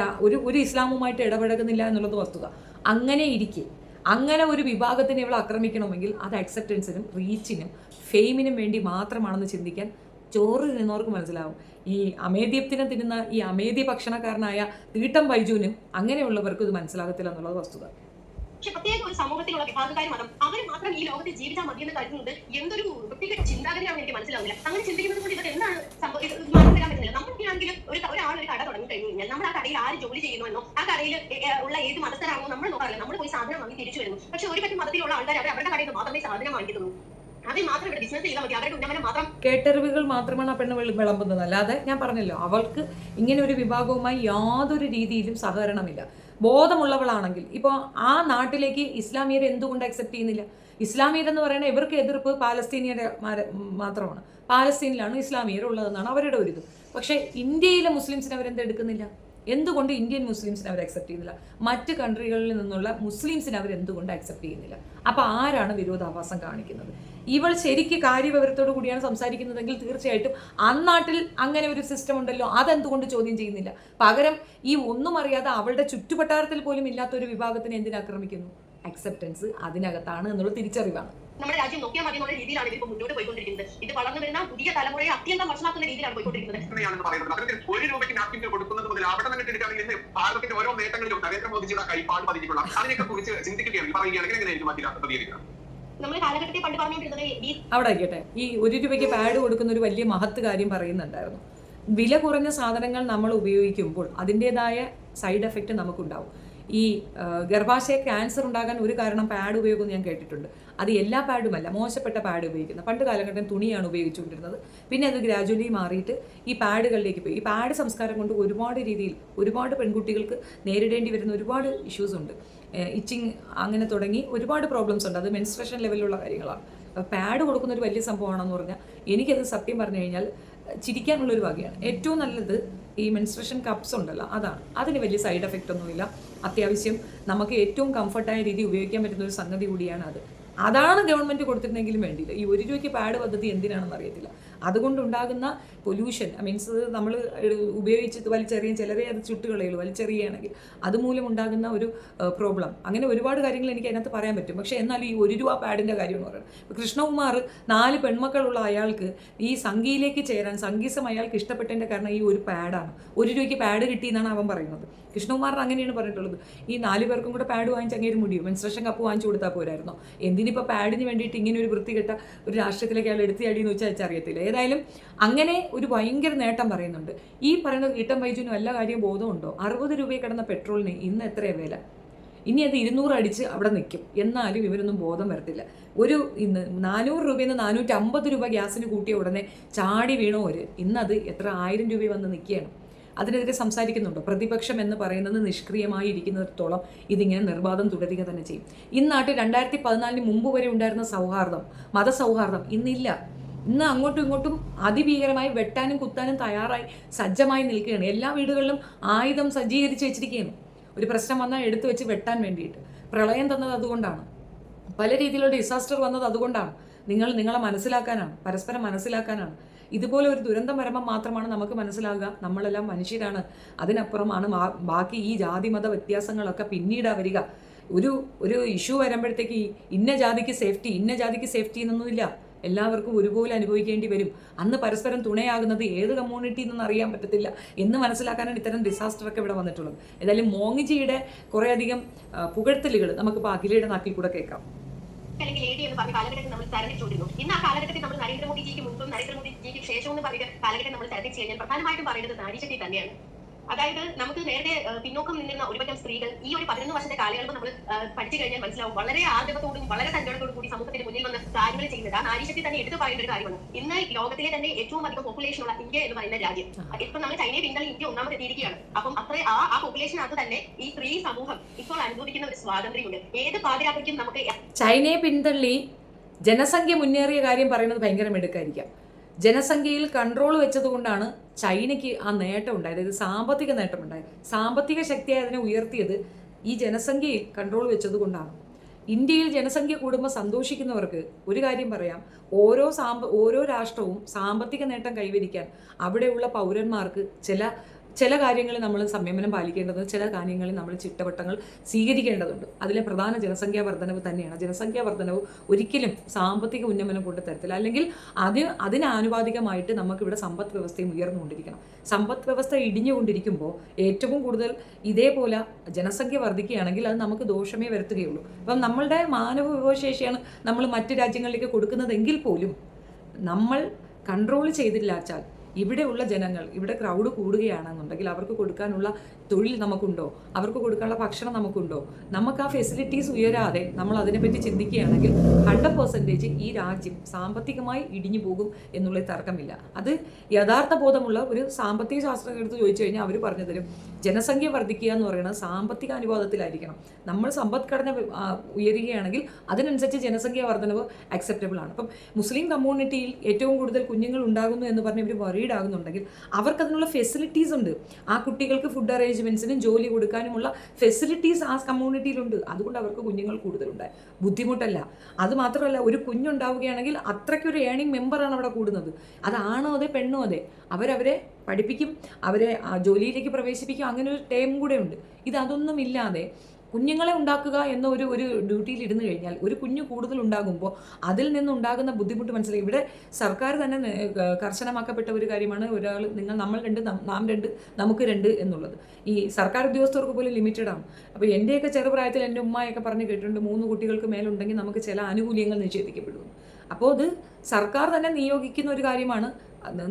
ഒരു ഇസ്ലാമുമായിട്ട് ഇടപഴകുന്നില്ല എന്നുള്ളത് വസ്തുത. അങ്ങനെ ഇരിക്കെ അങ്ങനെ ഒരു വിഭാഗത്തിനെ ഇവിടെ ആക്രമിക്കണമെങ്കിൽ അത് അക്സെപ്റ്റൻസിനും റീച്ചിനും ഫെയിമിനും വേണ്ടി മാത്രമാണെന്ന് ചിന്തിക്കാൻ ചോറ് തിന്നുന്നവർക്ക് മനസ്സിലാവും. ഈ അമേദ്യത്തിനെ തിന്നുന്ന ഈ അമേദ്യ ഭക്ഷണക്കാരനായ തീട്ടം ബൈജുവിനും അങ്ങനെയുള്ളവർക്ക് ഇത് മനസ്സിലാകത്തില്ല എന്നുള്ളത് വസ്തുത. പക്ഷെ പ്രത്യേക ഒരു സമൂഹത്തിലുള്ള വിഭാഗക്കാർ മതം അവർ മാത്രം ഈ ലോകത്ത് ജീവിച്ചാൽ മതി എന്ന് കരുതുന്നത് എന്തൊരു വൃത്തികെട്ട ചിന്താഗതിയാണെന്ന് എനിക്ക് മനസ്സിലാവില്ല. അങ്ങനെ ചിന്തിക്കുന്നത് കൊണ്ട് ഇവർ എന്താണ് മാറ്റം വരാൻ പറ്റുന്നില്ല. നമുക്കാണെങ്കിലും ഒരാൾ ഒരു കട തുടങ്ങി കഴിഞ്ഞു കഴിഞ്ഞാൽ നമ്മൾ ആ കടയിൽ ആര് ജോലി ചെയ്യുന്നുവെന്നോ ആ കടയിൽ ഉള്ള ഏത് മതസ്ഥരാണോ നമ്മൾ നോക്കാറില്ല. നമ്മൾ പോയി സാധനം വാങ്ങി തിരിച്ചു വരുന്നു. പക്ഷെ ഒരു പറ്റും മതത്തിലുള്ള ആൾക്കാർ അവരുടെ കടയിൽ നിന്ന് മാത്രമേ സാധനം വാങ്ങിക്കുന്നുള്ളൂ. അതിൽ മാത്രം ഇവിടെ ബിസിനസ് ചെയ്താൽ മതി. അവരുടെ ഉന്നമനം മാത്രം കേട്ടറിവുകൾ മാത്രമാണ് ആ പെണ്ണ് വിളമ്പുന്നത്. അല്ലാതെ ഞാൻ പറഞ്ഞല്ലോ, അവൾക്ക് ഇങ്ങനെ ഒരു വിഭാഗവുമായി യാതൊരു രീതിയിലും സഹകരണമില്ല. ബോധമുള്ളവളാണെങ്കിൽ ഇപ്പോൾ ആ നാട്ടിലേക്ക് ഇസ്ലാമിയരെ എന്തുകൊണ്ട് അക്സെപ്റ്റ് ചെയ്യുന്നില്ല? ഇസ്ലാമിയരെന്ന് പറയുന്നത് ഇവർക്ക് എതിർപ്പ് പാലസ്തീനിയരെ മാത്രമാണ്. പാലസ്തീനിലാണ് ഇസ്ലാമിയർ ഉള്ളതെന്നാണ് അവരുടെ ഒരു ഇത്. പക്ഷേ ഇന്ത്യയിലെ മുസ്ലിംസിനെ അവരെന്തെടുക്കുന്നില്ല? എന്തുകൊണ്ട് ഇന്ത്യൻ മുസ്ലിംസിനെ അവർ അക്സെപ്റ്റ് ചെയ്യുന്നില്ല? മറ്റ് കൺട്രികളിൽ നിന്നുള്ള മുസ്ലിംസിനെ അവർ എന്തുകൊണ്ട് അക്സെപ്റ്റ് ചെയ്യുന്നില്ല? അപ്പോൾ ആരാണ് വിരോധാഭാസം കാണിക്കുന്നത്? ഇവൾ ശരിക്ക് കാര്യവിവരത്തോടു കൂടിയാണ് സംസാരിക്കുന്നതെങ്കിൽ തീർച്ചയായിട്ടും അന്നാട്ടിൽ അങ്ങനെ ഒരു സിസ്റ്റം ഉണ്ടല്ലോ, അതെന്തുകൊണ്ട് ചോദ്യം ചെയ്യുന്നില്ല? പകരം ഈ ഒന്നും അറിയാതെ അവളുടെ ചുറ്റുവട്ടാരത്തിൽ പോലും ഇല്ലാത്തൊരു വിഭാഗത്തിനെ എന്തിനാക്രമിക്കുന്നു? അക്സെപ്റ്റൻസ് അതിനകത്താണ് എന്നുള്ള തിരിച്ചറിവാണ്. നമ്മുടെ രാജ്യം നോക്കിയാൽ മതി എന്നുള്ള രീതിയിലാണ് ഇപ്പോൾ മുന്നോട്ട് പോയിക്കൊണ്ടിരിക്കുന്നത്. ഇത് വളർന്നു വരുന്ന പുതിയ തലമുറയെ അത്യന്തം വഷളാക്കുന്ന രീതിയിലാണ് പോയിക്കൊണ്ടിരിക്കുന്നത്. ₹1 നാപ്കിൻ കൊടുക്കുന്നത് മുതൽ അവിടെ നിന്ന് എടുക്കുകയാണെങ്കിൽ ഭാരതത്തിന്റെ ഓരോ നേട്ടങ്ങളിലും നരേന്ദ്രമോദിജിയുടെ കൈപ്പാട് പതിച്ചിട്ടുള്ള അതിനെയൊക്കെ കുറിച്ച് ചിന്തിക്കുകയാണ്, പറയുകയാണെങ്കിൽ എങ്ങനെയായിരിക്കും മറ്റു പ്രതികരിക്കുക? നമ്മുടെ കാലഘട്ടത്തിൽ പണ്ട് പറഞ്ഞുകൊണ്ടിരുന്നത് അവിടെ ആയിക്കോട്ടെ, ഈ ₹1 പാഡ് കൊടുക്കുന്ന ഒരു വലിയ മഹത്ത് കാര്യം പറയുന്നുണ്ടായിരുന്നു. വില കുറഞ്ഞ സാധനങ്ങൾ നമ്മൾ ഉപയോഗിക്കുമ്പോൾ അതിൻ്റെതായ സൈഡ് എഫക്റ്റ് നമുക്കുണ്ടാവും. ഈ ഗർഭാശയ ക്യാൻസർ ഉണ്ടാകാൻ ഒരു കാരണം പാഡ് ഉപയോഗം ഞാൻ കേട്ടിട്ടുണ്ട്. അത് എല്ലാ പാഡുമല്ല, മോശപ്പെട്ട പാഡ് ഉപയോഗിക്കുന്നത്. പണ്ട് കാലഘട്ടം തുണിയാണ് ഉപയോഗിച്ചുകൊണ്ടിരുന്നത്. പിന്നെ അത് ഗ്രാജുവലി മാറിയിട്ട് ഈ പാഡുകളിലേക്ക് പോയി. ഈ പാഡ് സംസ്കാരം കൊണ്ട് ഒരുപാട് രീതിയിൽ ഒരുപാട് പെൺകുട്ടികൾക്ക് നേരിടേണ്ടി വരുന്ന ഒരുപാട് ഇഷ്യൂസ് ഉണ്ട്. ഇച്ചിങ് അങ്ങനെ തുടങ്ങി ഒരുപാട് പ്രോബ്ലംസ് ഉണ്ട്. അത് മെൻസ്ട്രേഷൻ ലെവലിലുള്ള കാര്യങ്ങളാണ്. പാഡ് കൊടുക്കുന്ന ഒരു വലിയ സംഭവമാണെന്ന് പറഞ്ഞാൽ എനിക്കത് സത്യം പറഞ്ഞു കഴിഞ്ഞാൽ ചിരിക്കാനുള്ളൊരു വകയാണ്. ഏറ്റവും നല്ലത് ഈ മെൻസ്ട്രേഷൻ കപ്സ് ഉണ്ടല്ലോ, അതാണ്. അതിന് വലിയ സൈഡ് എഫക്റ്റ് ഒന്നുമില്ല. അത്യാവശ്യം നമുക്ക് ഏറ്റവും കംഫർട്ടായ രീതി ഉപയോഗിക്കാൻ പറ്റുന്ന ഒരു സംഗതി കൂടിയാണ് അത്. അതാണ് ഗവൺമെൻറ് കൊടുത്തിരുന്നെങ്കിലും വേണ്ടിയില്ല. ഈ ₹1 പാഡ് പദ്ധതി എന്തിനാണെന്ന് അറിയത്തില്ല. അതുകൊണ്ടുണ്ടാകുന്ന പൊല്യൂഷൻ, മീൻസ് നമ്മൾ ഉപയോഗിച്ച് വലിച്ചെറിയും, ചിലരെ അത് ചുട്ടുകളയുള്ളൂ വലിച്ചെറിയുകയാണെങ്കിൽ അതുമൂലം ഉണ്ടാകുന്ന ഒരു പ്രോബ്ലം. അങ്ങനെ ഒരുപാട് കാര്യങ്ങൾ എനിക്ക് അതിനകത്ത് പറയാൻ പറ്റും. പക്ഷേ എന്നാലും ഈ ₹1 പാഡിൻ്റെ കാര്യം എന്ന് പറയുന്നത്, ഇപ്പോൾ കൃഷ്ണകുമാർ 4 പെൺമക്കളുള്ള അയാൾക്ക് ഈ സംഘിയിലേക്ക് ചേരാൻ സംഗീസം അയാൾക്ക് ഇഷ്ടപ്പെട്ടതിൻ്റെ കാരണം ഈ ഒരു പാഡാണ്. ₹1 പാഡ് കിട്ടിയെന്നാണ് അവൻ പറയുന്നത്. കൃഷ്ണകുമാറിന് അങ്ങനെയാണ് പറഞ്ഞിട്ടുള്ളത്. ഈ 4 പേർക്കും കൂടെ പാഡ് വാങ്ങിച്ച് അങ്ങേര് മുടിയും മെൻസ്ട്രേഷൻ കപ്പ് വാങ്ങിച്ചു കൊടുത്താൽ പോരായിരുന്നോ? എന്തിനിപ്പോൾ പാഡിന് വേണ്ടിയിട്ട് ഇങ്ങനെ ഒരു വൃത്തികെട്ട ഒരു രാഷ്ട്രീയത്തിലേക്ക് അയാൾ എടുത്തിയാടിയെന്ന് വെച്ചാൽ അറിയത്തില്ല. ഏതായാലും അങ്ങനെ ഒരു ഭയങ്കര നേട്ടം പറയുന്നുണ്ട്. ഈ പറയുന്ന തീട്ടം ബൈജുവിനും എല്ലാ കാര്യവും ബോധമുണ്ടോ? ₹60 കിടന്ന പെട്രോളിന് ഇന്ന് എത്രയാണ് വില? ഇനി അത് 200 അടിച്ച് അവിടെ നിൽക്കും. എന്നാലും ഇവരൊന്നും ബോധം വരത്തില്ല. ഇന്ന് ₹400 ₹450 ഗ്യാസിന് കൂട്ടിയ ഉടനെ ചാടി വീണവർ ഇന്നത് എത്ര 1000 രൂപ വന്ന് നിൽക്കുകയാണ്. അതിനെതിരെ സംസാരിക്കുന്നുണ്ടോ? പ്രതിപക്ഷം എന്ന് പറയുന്നത് നിഷ്ക്രിയമായി ഇരിക്കുന്നിടത്തോളം ഇതിങ്ങനെ നിർബാധം തുടരുക തന്നെ ചെയ്യും. ഇന്നാട്ടിൽ 2014 മുമ്പ് വരെ ഉണ്ടായിരുന്ന സൗഹാർദ്ദം, മതസൗഹാർദ്ദം ഇന്നില്ല. ഇന്ന് അങ്ങോട്ടും ഇങ്ങോട്ടും അതിഭീകരമായി വെട്ടാനും കുത്താനും തയ്യാറായി സജ്ജമായി നിൽക്കുകയാണ്. എല്ലാ വീടുകളിലും ആയുധം സജ്ജീകരിച്ച് വെച്ചിരിക്കുകയാണ്. ഒരു പ്രശ്നം വന്നാൽ എടുത്തു വെച്ച് വെട്ടാൻ വേണ്ടിയിട്ട്. പ്രളയം തന്നത് അതുകൊണ്ടാണ്. പല രീതിയിലുള്ള ഡിസാസ്റ്റർ വന്നത് അതുകൊണ്ടാണ്. നിങ്ങളെ മനസ്സിലാക്കാനാണ്, പരസ്പരം മനസ്സിലാക്കാനാണ്. ഇതുപോലെ ഒരു ദുരന്തം വരുമ്പോൾ മാത്രമാണ് നമുക്ക് മനസ്സിലാകുക നമ്മളെല്ലാം മനുഷ്യരാണ്. അതിനപ്പുറമാണ് ബാക്കി ഈ ജാതി മത വ്യത്യാസങ്ങളൊക്കെ പിന്നീടാ വരിക. ഒരു ഇഷ്യൂ വരുമ്പോഴത്തേക്ക് ഇന്ന ജാതിക്ക് സേഫ്റ്റി എന്നൊന്നുമില്ല. എല്ലാവർക്കും ഒരുപോലെ അനുഭവിക്കേണ്ടി വരും. അന്ന് പരസ്പരം തുണയാകുന്നത് ഏത് കമ്മ്യൂണിറ്റി എന്നൊന്നും അറിയാൻ പറ്റത്തില്ല എന്ന് മനസ്സിലാക്കാനാണ് ഇത്തരം ഡിസാസ്റ്ററൊക്കെ ഇവിടെ വന്നിട്ടുള്ളത്. ഏതായാലും മോങ്ങിജിയുടെ കുറേയധികം പുകഴ്ത്തലുകൾ നമുക്കിപ്പോൾ അഖിലയുടെ നാക്കിൽ കൂടെ കേൾക്കാം. അല്ലെങ്കിൽ AD എന്ന് പറഞ്ഞ കാലഘട്ടത്തിൽ നമ്മൾ തരംതിരിച്ചുകൊണ്ടിരുന്നു. ഇന്ന് ആ കാലഘട്ടത്തിൽ നമ്മൾ നരേന്ദ്രമോദിജിക്ക് മുമ്പും നരേന്ദ്രമോദിജിക്ക് ശേഷവും എന്ന് പറഞ്ഞ കാലഘട്ടം നമ്മൾ തരംതിരിച്ചു കഴിഞ്ഞാൽ പ്രധാനമായിട്ടും പറയുന്നത് നാരീശക്തി തന്നെയാണ്. അതായത് നമുക്ക് നേരത്തെ പിന്നോക്കം നിന്നിരുന്ന ഒരുപറ്റം സ്ത്രീകൾ ഈ ഒരു 11 വർഷത്തെ കാലയളവ് നമ്മൾ പഠിച്ചു കഴിഞ്ഞാൽ മനസ്സിലാവും വളരെ ആർജവത്തോടും വളരെ സങ്കടത്തോടും കൂടി സമൂഹത്തിന് മുന്നിൽ വന്ന് കാര്യങ്ങൾ ചെയ്യുന്നത് ആ നാരീശക്തി തന്നെ എടുത്തു പറയേണ്ട ഒരു കാര്യമാണ്. ഇന്ന് ലോകത്തിലെ തന്നെ ഏറ്റവും അധികം പോപ്പുലേഷൻ ഉള്ള ഇന്ത്യ എന്ന് പറയുന്ന രാജ്യം, ഇപ്പൊ നമ്മൾ ചൈനയെ പിന്തള്ളി ഇന്ത്യ ഒന്നാമത് എത്തിയിരിക്കുകയാണ്. അപ്പം ആ പോപ്പുലേഷനകത്ത് തന്നെ ഈ സ്ത്രീ സമൂഹം ഇപ്പോൾ അനുഭവിക്കുന്ന ഒരു സ്വാതന്ത്ര്യമുണ്ട്. ഏത് പാതിരാത്രിക്കും നമുക്ക് ചൈനയെ പിന്തള്ളി ജനസംഖ്യ മുന്നേറിയ കാര്യം പറയുന്നത് ഭയങ്കര മിടുക്കായിരിക്കാം. ജനസംഖ്യയിൽ കൺട്രോൾ വെച്ചതുകൊണ്ടാണ് ചൈനയ്ക്ക് ആ നേട്ടം ഉണ്ടായത്. അതായത് സാമ്പത്തിക നേട്ടം ഉണ്ടായത്. സാമ്പത്തിക ശക്തിയായി അതിനെ ഉയർത്തിയത് ഈ ജനസംഖ്യയിൽ കൺട്രോൾ വെച്ചതുകൊണ്ടാണ്. ഇന്ത്യയിൽ ജനസംഖ്യ കൂടുമ്പോൾ സന്തോഷിക്കുന്നവർക്ക് ഒരു കാര്യം പറയാം, ഓരോ രാഷ്ട്രവും സാമ്പത്തിക നേട്ടം കൈവരിക്കാൻ അവിടെയുള്ള പൗരന്മാർക്ക് ചില കാര്യങ്ങളിൽ നമ്മൾ സംയമനം പാലിക്കേണ്ടത്, ചില കാര്യങ്ങളിൽ നമ്മൾ ചിട്ടവട്ടങ്ങൾ സ്വീകരിക്കേണ്ടതുണ്ട്. അതിലെ പ്രധാന ജനസംഖ്യാ വർധനവ് തന്നെയാണ്. ജനസംഖ്യാ വർധനവ് ഒരിക്കലും സാമ്പത്തിക ഉന്നമനം കൊണ്ട് തരത്തില്ല, അല്ലെങ്കിൽ അതിനാനുപാതികമായിട്ട് നമുക്കിവിടെ സമ്പദ് വ്യവസ്ഥയും ഉയർന്നുകൊണ്ടിരിക്കണം. സമ്പദ് വ്യവസ്ഥ ഇടിഞ്ഞുകൊണ്ടിരിക്കുമ്പോൾ ഏറ്റവും കൂടുതൽ ഇതേപോലെ ജനസംഖ്യ വർദ്ധിക്കുകയാണെങ്കിൽ അത് നമുക്ക് ദോഷമേ വരുത്തുകയുള്ളൂ. അപ്പം നമ്മളുടെ മാനവ വിഭവശേഷിയാണ് നമ്മൾ മറ്റ് രാജ്യങ്ങളിലേക്ക് കൊടുക്കുന്നതെങ്കിൽ പോലും നമ്മൾ കൺട്രോൾ ചെയ്തില്ലാച്ചാൽ ഇവിടെയുള്ള ജനങ്ങൾ, ഇവിടെ ക്രൗഡ് കൂടുകയാണെന്നുണ്ടെങ്കിൽ അവർക്ക് കൊടുക്കാനുള്ള തൊഴിൽ നമുക്കുണ്ടോ, അവർക്ക് കൊടുക്കാനുള്ള ഭക്ഷണം നമുക്കുണ്ടോ, നമുക്ക് ആ ഫെസിലിറ്റീസ് ഉയരാതെ നമ്മൾ അതിനെപ്പറ്റി ചിന്തിക്കുകയാണെങ്കിൽ 100% ഈ രാജ്യം സാമ്പത്തികമായി ഇടിഞ്ഞു പോകും എന്നുള്ള തർക്കമില്ല. അത് യഥാർത്ഥ ബോധമുള്ള ഒരു സാമ്പത്തിക ശാസ്ത്രജ്ഞർ എടുത്ത് ചോദിച്ചു കഴിഞ്ഞാൽ അവർ പറഞ്ഞു തരും, ജനസംഖ്യ വർദ്ധിക്കുക എന്ന് പറയുന്നത് സാമ്പത്തിക അനുപാതത്തിലായിരിക്കണം. നമ്മൾ സമ്പദ്ഘടന ഉയരുകയാണെങ്കിൽ അതിനനുസരിച്ച് ജനസംഖ്യാ വർധനവ് അക്സെപ്റ്റബിൾ ആണ്. അപ്പം മുസ്ലിം കമ്മ്യൂണിറ്റിയിൽ ഏറ്റവും കൂടുതൽ കുഞ്ഞുങ്ങൾ ഉണ്ടാകുന്നു എന്ന് പറഞ്ഞ് ഇവർ വറീഡ് ആകുന്നുണ്ടെങ്കിൽ അവർക്ക് അതിനുള്ള ഫെസിലിറ്റീസ് ഉണ്ട്. ആ കുട്ടികൾക്ക് ഫുഡ് അറേഞ്ച്മെന്റ്സിനും ജോലി കൊടുക്കാനുമുള്ള ഫെസിലിറ്റീസ് ആ കമ്മ്യൂണിറ്റിയിലുണ്ട്. അതുകൊണ്ട് അവർക്ക് കുഞ്ഞുങ്ങൾ കൂടുതലുണ്ടായി, ബുദ്ധിമുട്ടല്ല. അത് മാത്രമല്ല, ഒരു കുഞ്ഞുണ്ടാവുകയാണെങ്കിൽ അത്രയ്ക്കൊരു ഏണിംഗ് മെമ്പറാണ് അവിടെ കൂടുന്നത്. അതാണോ അതെ പെണ്ണോ അതെ, അവരെ പഠിപ്പിക്കും, അവരെ ജോലിയിലേക്ക് പ്രവേശിപ്പിക്കും, അങ്ങനെ ഒരു ടൈം കൂടെ ഉണ്ട്. അതൊന്നും ഇല്ലാതെ കുഞ്ഞുങ്ങളെ ഉണ്ടാക്കുക എന്ന ഒരു ഡ്യൂട്ടിയിൽ ഇരുന്ന് കഴിഞ്ഞാൽ ഒരു കുഞ്ഞു കൂടുതൽ ഉണ്ടാകുമ്പോൾ അതിൽ നിന്നുണ്ടാകുന്ന ബുദ്ധിമുട്ട് മനസ്സിലായി. ഇവിടെ സർക്കാർ തന്നെ കർശനമാക്കപ്പെട്ട ഒരു കാര്യമാണ്, നമ്മൾ 2 നാം 2 നമുക്ക് 2 എന്നുള്ളത്. ഈ സർക്കാർ ഉദ്യോഗസ്ഥർക്ക് പോലും ലിമിറ്റഡ് ആണ്. അപ്പോൾ എൻ്റെയൊക്കെ ചെറുപ്രായത്തിൽ എൻ്റെ ഉമ്മയൊക്കെ പറഞ്ഞ് കേട്ടിട്ടുണ്ട്, 3 കുട്ടികൾക്ക് മേലുണ്ടെങ്കിൽ നമുക്ക് ചില ആനുകൂല്യങ്ങൾ നിഷേധിക്കപ്പെടുന്നു. അപ്പോൾ അത് സർക്കാർ തന്നെ നിയോഗിക്കുന്ന ഒരു കാര്യമാണ്,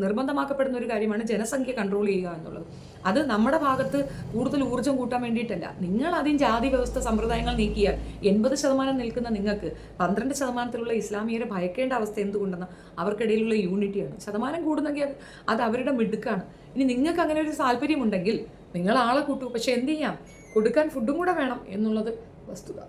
നിർബന്ധമാക്കപ്പെടുന്ന ഒരു കാര്യമാണ് ജനസംഖ്യ കൺട്രോൾ ചെയ്യുക എന്നുള്ളത്. അത് നമ്മുടെ ഭാഗത്ത് കൂടുതൽ ഊർജ്ജം കൂട്ടാൻ വേണ്ടിയിട്ടല്ല. നിങ്ങൾ അതിന് ജാതി വ്യവസ്ഥ സമ്പ്രദായങ്ങൾ നീക്കിയാൽ 80% നിൽക്കുന്ന നിങ്ങൾക്ക് 12% ഇസ്ലാമിയരെ ഭയക്കേണ്ട അവസ്ഥ എന്തുകൊണ്ടെന്ന് അവർക്കിടയിലുള്ള യൂണിറ്റിയാണ്. ശതമാനം കൂടുന്നെങ്കിൽ അത് അവരുടെ മിടുക്കാണ്. ഇനി നിങ്ങൾക്ക് അങ്ങനെ ഒരു താല്പര്യമുണ്ടെങ്കിൽ നിങ്ങൾ ആളെ കൂട്ടൂ, പക്ഷെ എന്ത് ചെയ്യാം, കൊടുക്കാൻ ഫുഡും കൂടെ വേണം എന്നുള്ളത് വസ്തുത.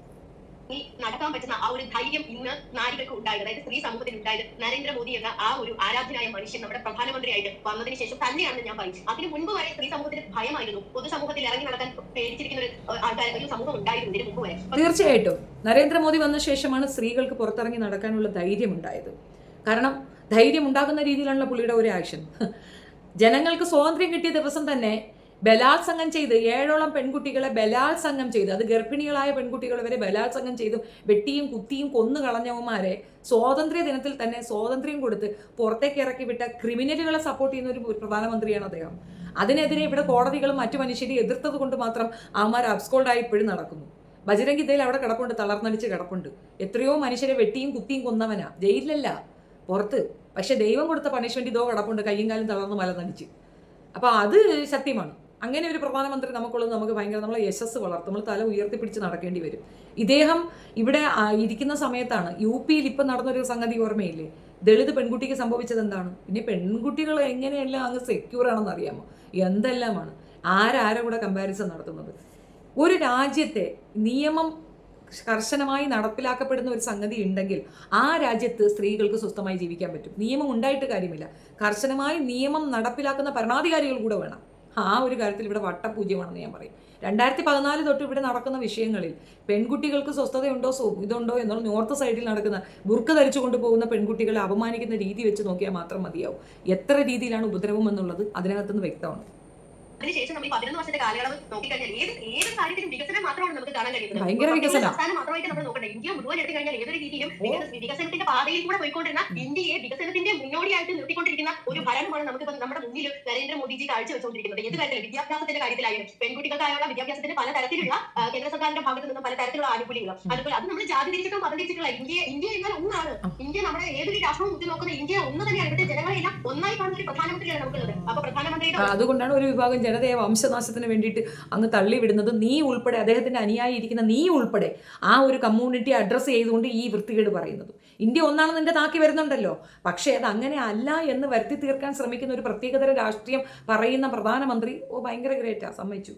ഈ നടക്കാൻ പറ്റുന്ന ആ ഒരു ധൈര്യം ഇന്ന് നാരികൾക്ക് ഉണ്ടായത്, അതായത് സ്ത്രീ സമൂഹത്തിൽ ഉണ്ടായത് നരേന്ദ്രമോദി എന്ന ആ ഒരു ആരാധനായ മനുഷ്യൻ നമ്മുടെ പ്രധാനമന്ത്രിയായിട്ട് വന്നതിന് ശേഷം തന്നെയാണെന്ന് ഞാൻ പറയും. അതിന് മുൻപ് വരെ സ്ത്രീ സമൂഹത്തിന് ഭയമായിരുന്നു, പൊതുസമൂഹത്തിൽ ഇറങ്ങി നടക്കാൻ പേടിച്ചിരിക്കുന്ന ഒരു ആൾക്കാർ ഒരു സമൂഹം ഉണ്ടായിരുന്നു ഇതിന് മുമ്പ് വരെ. തീർച്ചയായിട്ടും നരേന്ദ്രമോദി വന്ന ശേഷമാണ് സ്ത്രീകൾക്ക് പുറത്തിറങ്ങി നടക്കാനുള്ള ധൈര്യം ഉണ്ടായത്. കാരണം ധൈര്യം ഉണ്ടാകുന്ന രീതിയിലാണല്ലോ പുള്ളിയുടെ ഒരു ആക്ഷൻ. ജനങ്ങൾക്ക് സ്വാതന്ത്ര്യം കിട്ടിയ ദിവസം തന്നെ ബലാത്സംഗം ചെയ്ത് 7ഓളം പെൺകുട്ടികളെ ബലാത്സംഗം ചെയ്ത്, അത് ഗർഭിണികളായ പെൺകുട്ടികൾ വരെ ബലാത്സംഗം ചെയ്തും വെട്ടിയും കുത്തിയും കൊന്നു കളഞ്ഞവന്മാരെ സ്വാതന്ത്ര്യ ദിനത്തിൽ തന്നെ സ്വാതന്ത്ര്യം കൊടുത്ത് പുറത്തേക്ക് ഇറക്കി വിട്ട ക്രിമിനലുകളെ സപ്പോർട്ട് ചെയ്യുന്ന ഒരു പ്രധാനമന്ത്രിയാണ് അദ്ദേഹം. അതിനെതിരെ ഇവിടെ കോടതികളും മറ്റു മനുഷ്യരെ എതിർത്തത് കൊണ്ട് മാത്രം അവന്മാർ അബ്സ്കോൾഡായി ഇപ്പോഴും നടക്കുന്നു. ബജരംഗ് ദൾ അവിടെ കിടപ്പുണ്ട്, തളർന്നടിച്ച് കിടപ്പുണ്ട്. എത്രയോ മനുഷ്യരെ വെട്ടിയും കുത്തിയും കൊന്നവനാ, ജയിലിലല്ല പുറത്ത്. പക്ഷെ ദൈവം കൊടുത്ത പണിഷ്മെന്റ് ഇതോ കിടപ്പുണ്ട്, കയ്യും കാലും തളർന്ന് മലനടിച്ച്. അപ്പോൾ അത് സത്യമാണ്. അങ്ങനെ ഒരു പ്രധാനമന്ത്രി നമുക്കുള്ളത് നമുക്ക് ഭയങ്കര, നമ്മളെ യശസ് വളർത്തും, നമ്മൾ തല ഉയർത്തിപ്പിടിച്ച് നടക്കേണ്ടി വരും. ഇദ്ദേഹം ഇവിടെ ഇരിക്കുന്ന സമയത്താണ് UP യിൽ ഇപ്പം നടന്നൊരു സംഗതി ഓർമ്മയില്ലേ, ദളിത് പെൺകുട്ടിക്ക് സംഭവിച്ചത് എന്താണ്? പിന്നെ പെൺകുട്ടികൾ എങ്ങനെയെല്ലാം അങ്ങ് സെക്യൂർ ആണെന്ന് അറിയാമോ? എന്തെല്ലാമാണ് ആരാരെ കൂടെ കമ്പാരിസൺ നടത്തുന്നത്. ഒരു രാജ്യത്തെ നിയമം കർശനമായി നടപ്പിലാക്കപ്പെടുന്ന ഒരു സംഗതി ഉണ്ടെങ്കിൽ ആ രാജ്യത്ത് സ്ത്രീകൾക്ക് സ്വസ്ഥമായി ജീവിക്കാൻ പറ്റും. നിയമം ഉണ്ടായിട്ട് കാര്യമില്ല, കർശനമായി നിയമം നടപ്പിലാക്കുന്ന ഭരണാധികാരികൾ കൂടെ വേണം. ആ ഒരു കാര്യത്തിൽ ഇവിടെ വട്ടപൂജ്യമാണെന്ന് ഞാൻ പറയും. 2014 തൊട്ട് ഇവിടെ നടക്കുന്ന വിഷയങ്ങളിൽ പെൺകുട്ടികൾക്ക് സ്വസ്ഥതയുണ്ടോ ഇതുണ്ടോ എന്നുള്ള നോർത്ത് സൈഡിൽ നടക്കുന്ന ബുർക്ക ധരിച്ചു കൊണ്ടുപോകുന്ന പെൺകുട്ടികളെ അപമാനിക്കുന്ന രീതി വെച്ച് നോക്കിയാൽ മാത്രം മതിയാവും. എത്ര രീതിയിലാണ് ഉപദ്രവം എന്നുള്ളത് അതിനകത്തുനിന്ന് വ്യക്തമാണ്. അതിനുശേഷം നമ്മൾ 11 വർഷത്തെ കാലയളവ് നോക്കിക്കഴിഞ്ഞാൽ ഏത് കാര്യത്തിലും വികസനം മാത്രമാണ് നമുക്ക് കാണാൻ കഴിയുന്നത്. ഭയങ്കര വികസനം സംസ്ഥാനം മാത്രമായിട്ട് നമ്മൾ നോക്കണ്ട, ഇന്ത്യ മുഴുവൻ എടുത്തു കഴിഞ്ഞാൽ ഏതൊരു രീതിയിലും വികസനത്തിന്റെ പാതയിൽ കൂടെ പോയിക്കൊണ്ടിരുന്ന ഇന്ത്യയെ വികസനത്തിന്റെ മുന്നോടിയായിട്ട് നിർത്തിക്കൊണ്ടിരിക്കുന്ന ഒരു ഭരണമാണ് നമുക്ക് നമ്മുടെ മുന്നിൽ നരേന്ദ്രമോദിജി കാഴ്ചവെച്ചുകൊണ്ടിരിക്കുന്നത്. ഏത് കാര്യത്തിലും, വിദ്യാഭ്യാസത്തിന്റെ കാര്യത്തിലായാലും പെൺകുട്ടികൾക്കായുള്ള വിദ്യാഭ്യാസത്തിന് പല തരത്തിലുള്ള കേന്ദ്ര സർക്കാരിന്റെ ഭാഗത്ത് നിന്നും പല തരത്തിലുള്ള ആനുകൂല്യങ്ങൾ. അതുപോലെ അത് നമ്മൾ ജാതി തിരിച്ചിട്ടും മതം തിരിച്ചിട്ടുള്ള ഇന്ത്യ എന്നാൽ ഒന്നാണ്. ഇന്ത്യ നമ്മുടെ ഏതൊരു രാഷ്ട്രവും ഉറ്റുനോക്കുന്ന ഇന്ത്യ ഒന്ന് തന്നെയാണ്. ഇവിടുത്തെ ജനങ്ങളെല്ലാം ഒന്നായി കാണുന്ന ഒരു പ്രധാനമന്ത്രിയാണ് നമുക്കുള്ളത്. അപ്പൊ പ്രധാനമന്ത്രിയുടെ അതുകൊണ്ടാണ് ഒരു വിഭാഗം ജനതയെ വംശനാശത്തിന് വേണ്ടിയിട്ട് അങ്ങ് തള്ളിവിടുന്നത്. നീ ഉൾപ്പെടെ, അദ്ദേഹത്തിന്റെ അനുയായി ഇരിക്കുന്ന നീ ഉൾപ്പെടെ ആ ഒരു കമ്മ്യൂണിറ്റി അഡ്രസ്സ് ചെയ്തുകൊണ്ട് ഈ വൃത്തികേട് പറയുന്നത്. ഇന്ത്യ ഒന്നാണെന്ന് നിന്റെ താക്കി വരുന്നുണ്ടല്ലോ, പക്ഷേ അത് അങ്ങനെ അല്ല എന്ന് വരുത്തി തീർക്കാൻ ശ്രമിക്കുന്ന ഒരു പ്രത്യേകതര രാഷ്ട്രീയം പറയുന്ന പ്രധാനമന്ത്രി ഭയങ്കര ഗ്രേറ്റാ, സമ്മതിച്ചു.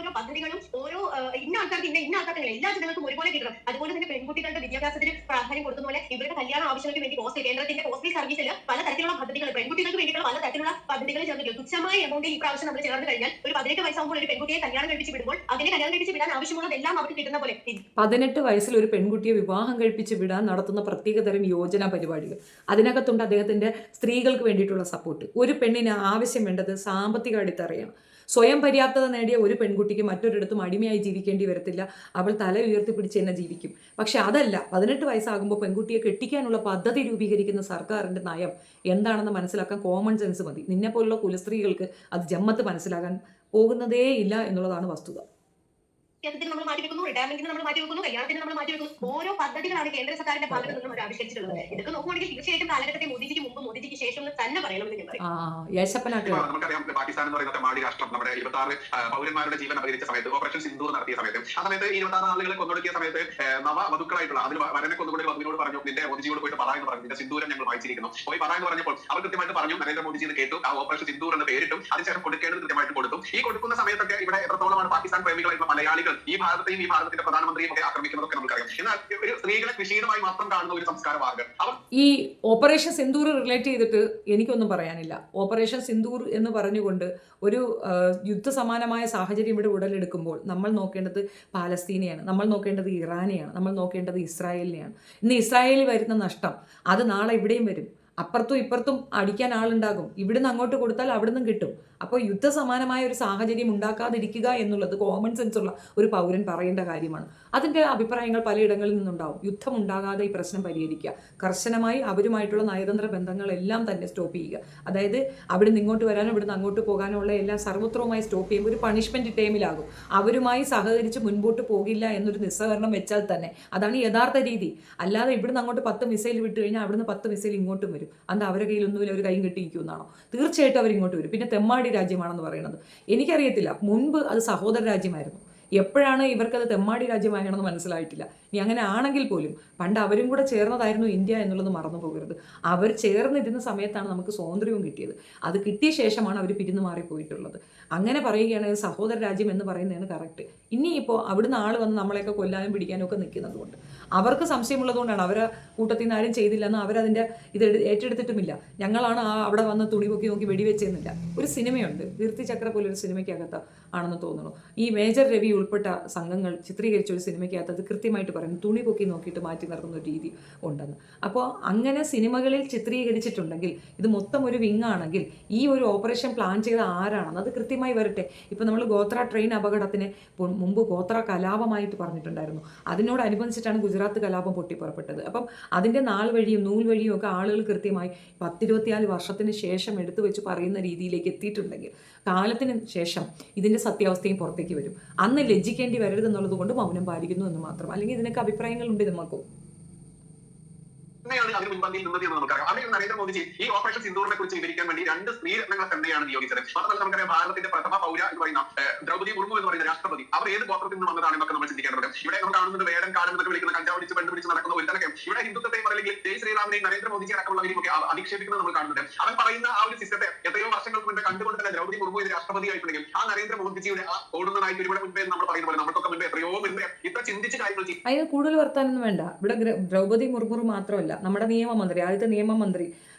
ഓരോ പദ്ധതികളും ഓരോ ഇന്ന ആൾക്കാർക്ക് ഇന്ന ആൾക്കാർക്ക് എല്ലാ ജനങ്ങൾക്കും ഒരുപോലെ കിട്ടണം. അതുപോലെ തന്നെ പെൺകുട്ടികളുടെ വിദ്യാഭ്യാസത്തിന് പ്രാധാന്യം കൊടുക്കുന്ന പോലെ ഇവരുടെ കല്യാണ ആവശ്യങ്ങൾക്ക് വേണ്ടി കേന്ദ്രത്തിന്റെ പോസ്റ്റൽ സർവീസിൽ പലതരത്തിലുള്ള പദ്ധതികൾ പെൺകുട്ടികൾക്ക് വേണ്ടിയിട്ടുള്ള പലതരത്തിലുള്ള പദ്ധതികൾ ചേർന്നിട്ടുണ്ട്. തുച്ഛമായ എമൗണ്ട് ഈ പ്രാവശ്യം നമ്മൾ ചേർന്ന് കഴിഞ്ഞാൽ ഒരു 18 വയസ്സാകുമ്പോൾ ഒരു പെൺകുട്ടിയെ കല്യാണം കഴിപ്പിച്ച് വിടുമ്പോൾ അതിനെ കല്യാണം കഴിപ്പിച്ച് വിടാൻ ആവശ്യമുള്ളതെല്ലാം അവർക്ക് കിട്ടുന്ന പോലെ 18 വയസ്സിൽ ഒരു പെൺകുട്ടിയെ വിവാഹം കഴിപ്പിച്ച് വിടാൻ നടത്തുന്ന പ്രത്യേകതരം യോജനാ പരിപാടികൾ, അതിനകത്തുണ്ട് അദ്ദേഹത്തിൻ്റെ സ്ത്രീകൾക്ക് വേണ്ടിയിട്ടുള്ള സപ്പോർട്ട്. ഒരു പെണ്ണിന് ആവശ്യം വേണ്ടത് സാമ്പത്തിക അടിത്തറയാണ്. സ്വയം പര്യാപ്തത നേടിയ ഒരു പെൺകുട്ടിക്ക് മറ്റൊരിടത്തും അടിമയായി ജീവിക്കേണ്ടി വരത്തില്ല. അവൾ തല ഉയർത്തിപ്പിടിച്ച് തന്നെ ജീവിക്കും. പക്ഷെ അതല്ല, 18 വയസ്സാകുമ്പോൾ പെൺകുട്ടിയെ കെട്ടിക്കാനുള്ള പദ്ധതി രൂപീകരിക്കുന്ന സർക്കാരിൻ്റെ നയം എന്താണെന്ന് മനസ്സിലാക്കാൻ കോമൺ സെൻസ് മതി. നിന്നെപ്പോലുള്ള കുലസ്ത്രീകൾക്ക് അത് ജമ്മത്ത് മനസ്സിലാകാൻ പോകുന്നതേ ഇല്ല എന്നുള്ളതാണ് വസ്തുത. നമ്മൾ മാറ്റിവെക്കുന്നു, റിട്ടയർമെന്റിന് നമ്മൾ മാറ്റിവെക്കുന്നു, കല്യാണത്തിന് നമ്മൾ മാറ്റിവെക്കുന്നു. ഓരോ പദ്ധതികളാണ് കേന്ദ്ര സർക്കാരിന്റെ ഭാഗത്ത് നിന്നും അവർ ആവിഷ്കരിച്ചിട്ടുള്ളത്. ഇതൊക്കെ നോക്കുകയാണെങ്കിൽ തീർച്ചയായിട്ടും കാലഘട്ടത്തെ മോദിജിക്ക് മുമ്പ് മോദിജിക്ക് ശേഷം തന്നെ പറയണമെന്ന് ഞാൻ പറയും. നമുക്കറിയാം, പാകിസ്ഥാൻ എന്ന് പറയുന്ന മാടി രാഷ്ട്രം നമ്മുടെ 26 പൗരന്മാരുടെ ജീവൻ അപഹരിച്ച സമയത്ത് ഓപ്പറേഷൻ സിന്ദൂർ നടത്തിയ സമയത്ത് ആ സമയത്ത് 26 ആളുകളെ കൊന്നൊടുക്കിയ സമയത്ത് നവവധുക്കളായിട്ടുള്ള അതിൽ വരനെ കൊന്നുകൊണ്ട് വധുവിനോട് പറഞ്ഞു, നിന്റെ മോദിജിയോട് പോയിട്ട് പറ എന്ന് പറഞ്ഞു, നിന്റെ സിന്ദൂരം ഞങ്ങൾ വായിച്ചിരിക്കുന്നു, പോയി പറ എന്ന് പറഞ്ഞപ്പോൾ അവർ കൃത്യമായിട്ട് പറഞ്ഞു, നരേന്ദ്രമോദിജി എന്ന് കേട്ടു, ആ ഓപ്പറേഷൻ സിന്ദൂർ എന്ന് പേരിട്ടും അതിനുശേഷം കൊടുക്കേണ്ടത് കൃത്യമായിട്ട് കൊടുത്തു. ഈ കൊടുക്കുന്ന സമയത്തൊക്കെ ഇവിടെ എത്രത്തോളമാണ് പാകിസ്ഥാൻ പ്രേമികളായിട്ടുള്ള മലയാളികൾ ഈ ഭാരതത്തെയും ഈ ഭാരതത്തിന്റെ പ്രധാനമന്ത്രിയും ഒക്കെ ആക്രമിക്കുന്നതൊക്കെ നമുക്കറിയാം. എന്നാൽ ഒരു സ്ത്രീകളെ കൃഷിയുമായി മാത്രം കാണുന്ന ഒരു സംസ്കാരമാർഗം അവർ ഈ ഓപ്പറേഷൻ സിന്ദൂർ റിലേറ്റ് ചെയ്തിട്ട് എനിക്കൊന്നും പറയാനില്ല. ഓപ്പറേഷൻ സിന്ദൂർ എന്ന് പറഞ്ഞുകൊണ്ട് ഒരു യുദ്ധസമാനമായ സാഹചര്യം ഇവിടെ ഉടലെടുക്കുമ്പോൾ നമ്മൾ നോക്കേണ്ടത് പാലസ്തീനെയാണ്, നമ്മൾ നോക്കേണ്ടത് ഇറാനെയാണ്, നമ്മൾ നോക്കേണ്ടത് ഇസ്രായേലിനെയാണ്. ഇന്ന് ഇസ്രായേലിൽ വരുന്ന നഷ്ടം അത് നാളെ ഇവിടെയും വരും. അപ്പുറത്തും ഇപ്പുറത്തും അടിക്കാൻ ആളുണ്ടാകും. ഇവിടുന്ന് അങ്ങോട്ട് കൊടുത്താൽ അവിടുന്ന് കിട്ടും. അപ്പോൾ യുദ്ധസമാനമായ ഒരു സാഹചര്യം ഉണ്ടാക്കാതിരിക്കുക എന്നുള്ളത് കോമൺ സെൻസ് ഉള്ള ഒരു പൗരൻ പറയേണ്ട കാര്യമാണ്. അതിൻ്റെ അഭിപ്രായങ്ങൾ പലയിടങ്ങളിൽ നിന്നുണ്ടാവും. യുദ്ധം ഉണ്ടാകാതെ ഈ പ്രശ്നം പരിഹരിക്കുക, കർശനമായി അവരുമായിട്ടുള്ള നയതന്ത്ര ബന്ധങ്ങളെല്ലാം തന്നെ സ്റ്റോപ്പ് ചെയ്യുക. അതായത് അവിടെ നിന്ന് ഇങ്ങോട്ട് വരാനോ ഇവിടുന്ന് അങ്ങോട്ട് പോകാനോ ഉള്ള എല്ലാം സർവത്രവുമായി സ്റ്റോപ്പ് ചെയ്യുമ്പോൾ ഒരു പണിഷ്മെൻറ്റ് ടൈമിലാകും. അവരുമായി സഹകരിച്ച് മുൻപോട്ട് പോകില്ല എന്നൊരു നിസ്സഹകരണം വെച്ചാൽ തന്നെ അതാണ് യഥാർത്ഥ രീതി. അല്ലാതെ ഇവിടുന്ന് അങ്ങോട്ട് 10 മിസൈൽ വിട്ട് കഴിഞ്ഞാൽ അവിടുന്ന് 10 മിസൈൽ ഇങ്ങോട്ടും വരും. അത് അവരുടെ കയ്യിലൊന്നുമില്ല, അവർ കൈയും കെട്ടിയിരിക്കുമെന്നാണോ? തീർച്ചയായിട്ടും അവരിങ്ങോട്ട് വരും. പിന്നെ തെമ്മാടി രാജ്യമാണെന്ന് പറയുന്നത് എനിക്കറിയത്തില്ല. മുൻപ് അത് സഹോദര രാജ്യമായിരുന്നു. എപ്പോഴാണ് ഇവർക്കത് തെമ്മാടി രാജ്യമാകണമെന്ന് മനസ്സിലായിട്ടില്ല. ഇനി അങ്ങനെ ആണെങ്കിൽ പോലും പണ്ട് അവരും കൂടെ ചേർന്നതായിരുന്നു ഇന്ത്യ എന്നുള്ളത് മറന്നു പോകരുത്. അവർ ചേർന്നിരുന്ന സമയത്താണ് നമുക്ക് സ്വാതന്ത്ര്യവും കിട്ടിയത്. അത് കിട്ടിയ ശേഷമാണ് അവർ പിരിഞ്ഞു മാറിപ്പോയിട്ടുള്ളത്. അങ്ങനെ പറയുകയാണെങ്കിൽ സഹോദര രാജ്യം എന്ന് പറയുന്നതാണ് കറക്റ്റ്. ഇനിയിപ്പോൾ അവിടുന്ന് ആൾ വന്ന് നമ്മളെയൊക്കെ കൊല്ലാനും പിടിക്കാനും ഒക്കെ നിൽക്കുന്നത് കൊണ്ട് അവർക്ക് സംശയമുള്ളതുകൊണ്ടാണ്. അവരെ കൂട്ടത്തിൽ നിന്ന് ആരും ചെയ്തില്ലെന്ന് അവരതിൻ്റെ ഇത് ഏറ്റെടുത്തിട്ടുമില്ല. ഞങ്ങളാണ് അവിടെ വന്ന് തുണി പൊക്കി നോക്കി വെടിവെച്ചെന്നില്ല. ഒരു സിനിമയുണ്ട്, കീർത്തി ചക്ര പോലൊരു സിനിമയ്ക്കകത്ത് ആണെന്ന് തോന്നുന്നു, ഈ മേജർ രവി ഉൾപ്പെട്ട സംഘങ്ങൾ ചിത്രീകരിച്ച ഒരു സിനിമയ്ക്കകത്ത് അത് കൃത്യമായിട്ട് പറയുന്നു, തുണി പൊക്കി നോക്കിയിട്ട് മാറ്റി നിർത്തുന്ന ഒരു രീതി ഉണ്ടെന്ന്. അപ്പോൾ അങ്ങനെ സിനിമകളിൽ ചിത്രീകരിച്ചിട്ടുണ്ടെങ്കിൽ ഇത് മൊത്തം ഒരു വിങ്ങാണെങ്കിൽ ഈ ഒരു ഓപ്പറേഷൻ പ്ലാൻ ചെയ്ത ആരാണെന്ന് അത് കൃത്യമായി വരട്ടെ. ഇപ്പോൾ നമ്മൾ ഗോത്ര ട്രെയിൻ അപകടത്തിന് മുമ്പ് ഗോത്ര കലാപമായിട്ട് പറഞ്ഞിട്ടുണ്ടായിരുന്നു. അതിനോടനുബന്ധിച്ചിട്ടാണ് ഗുജറാത്ത് കലാപം പൊട്ടിപ്പുറപ്പെട്ടത്. അപ്പം അതിൻ്റെ നാൾ വഴിയും നൂൽ വഴിയും ഒക്കെ ആളുകൾ കൃത്യമായി 10-24 വർഷത്തിന് ശേഷം എടുത്തു വെച്ച് പറയുന്ന രീതിയിലേക്ക് എത്തിയിട്ടുണ്ടെങ്കിൽ കാലത്തിന് ശേഷം ഇതിൻ്റെ സത്യാവസ്ഥയും പുറത്തേക്ക് വരും. അന്ന് ലജ്ജിക്കേണ്ടി വരരുതെന്നുള്ളത് കൊണ്ട് മൗനം പാലിക്കുന്നു എന്ന് മാത്രം. അല്ലെങ്കിൽ ഇതിനൊക്കെ അഭിപ്രായങ്ങളുണ്ട് നമുക്കും. അതിന് മുൻപന്തിയിൽ നിന്നത് എന്ന് നമുക്കറിയാം. അവിടെ നരേന്ദ്രമോദിജി ഈ ഓപ്പറേഷൻ സിന്ദൂറിനെ കുറിച്ച് വിവരിക്കാൻ വേണ്ടി 2 സ്ത്രീ രത്നങ്ങളെ തന്നെയാണ് നിയോഗിച്ചത്. മാത്രമല്ല നമുക്കറിയാം, ഭാരതത്തിന്റെ പ്രഥമ പൗര എന്ന് പറയുന്ന ദ്രൗപദി മുർമു എന്ന് പറയുന്ന രാഷ്ട്രപതി അവർ ഏത് ഗോത്രത്തിൽ നിന്ന് വന്നതാണെന്നൊക്കെ നമ്മൾ ചിന്തിക്കേണ്ടത്. ഇവിടെ നമ്മൾ കാണുന്നത് വേടൻ കാലം എന്നൊക്കെ വിളിക്കുന്ന കഞ്ചാവ് പിടിച്ച് പെണ്ണുപിടിച്ച് നടക്കുന്ന ഒരു തലക്കെ ഇവിടെ ഹിന്ദുത്വത്തെയും അല്ലെങ്കിൽ ജയ് ശ്രീറാമിനെയും നരേന്ദ്രമോദിജി അടക്കമുള്ളവരെയും ഒക്കെ അധിക്ഷേപിക്കുന്നത് നമ്മൾ കാണുന്നുണ്ട്. അവൻ പറയുന്ന ആ ഒരു സിസ്റ്റത്തെ എത്രയോ വർഷങ്ങൾക്ക് മുൻപ് കണ്ടുകൊണ്ട് തന്നെ ദ്രൗപദി മുർമു ഇത് രാഷ്ട്രപതിയായിട്ടുണ്ടെങ്കിൽ ആ നരേന്ദ്രമോദിജിയുടെ ആ ഓടുന്നതായിട്ട് ഒരുപാട് മുൻപേ നമ്മൾ പറയുന്ന പോലെ നമുക്കൊക്കെ മുൻപേ എത്രയോ മുൻപേ ഇത്ര ചിന്തിച്ച് കാര്യങ്ങൾ ചെയ്യും. അതിന് കൂടുതൽ വർത്താനൊന്നും വേണ്ട. ഇവിടെ ദ്രൗപദി മുർമു മാത്രമല്ല, നമ്മുടെ നിയമമന്ത്രി, ആദ്യത്തെ നിയമമന്ത്രി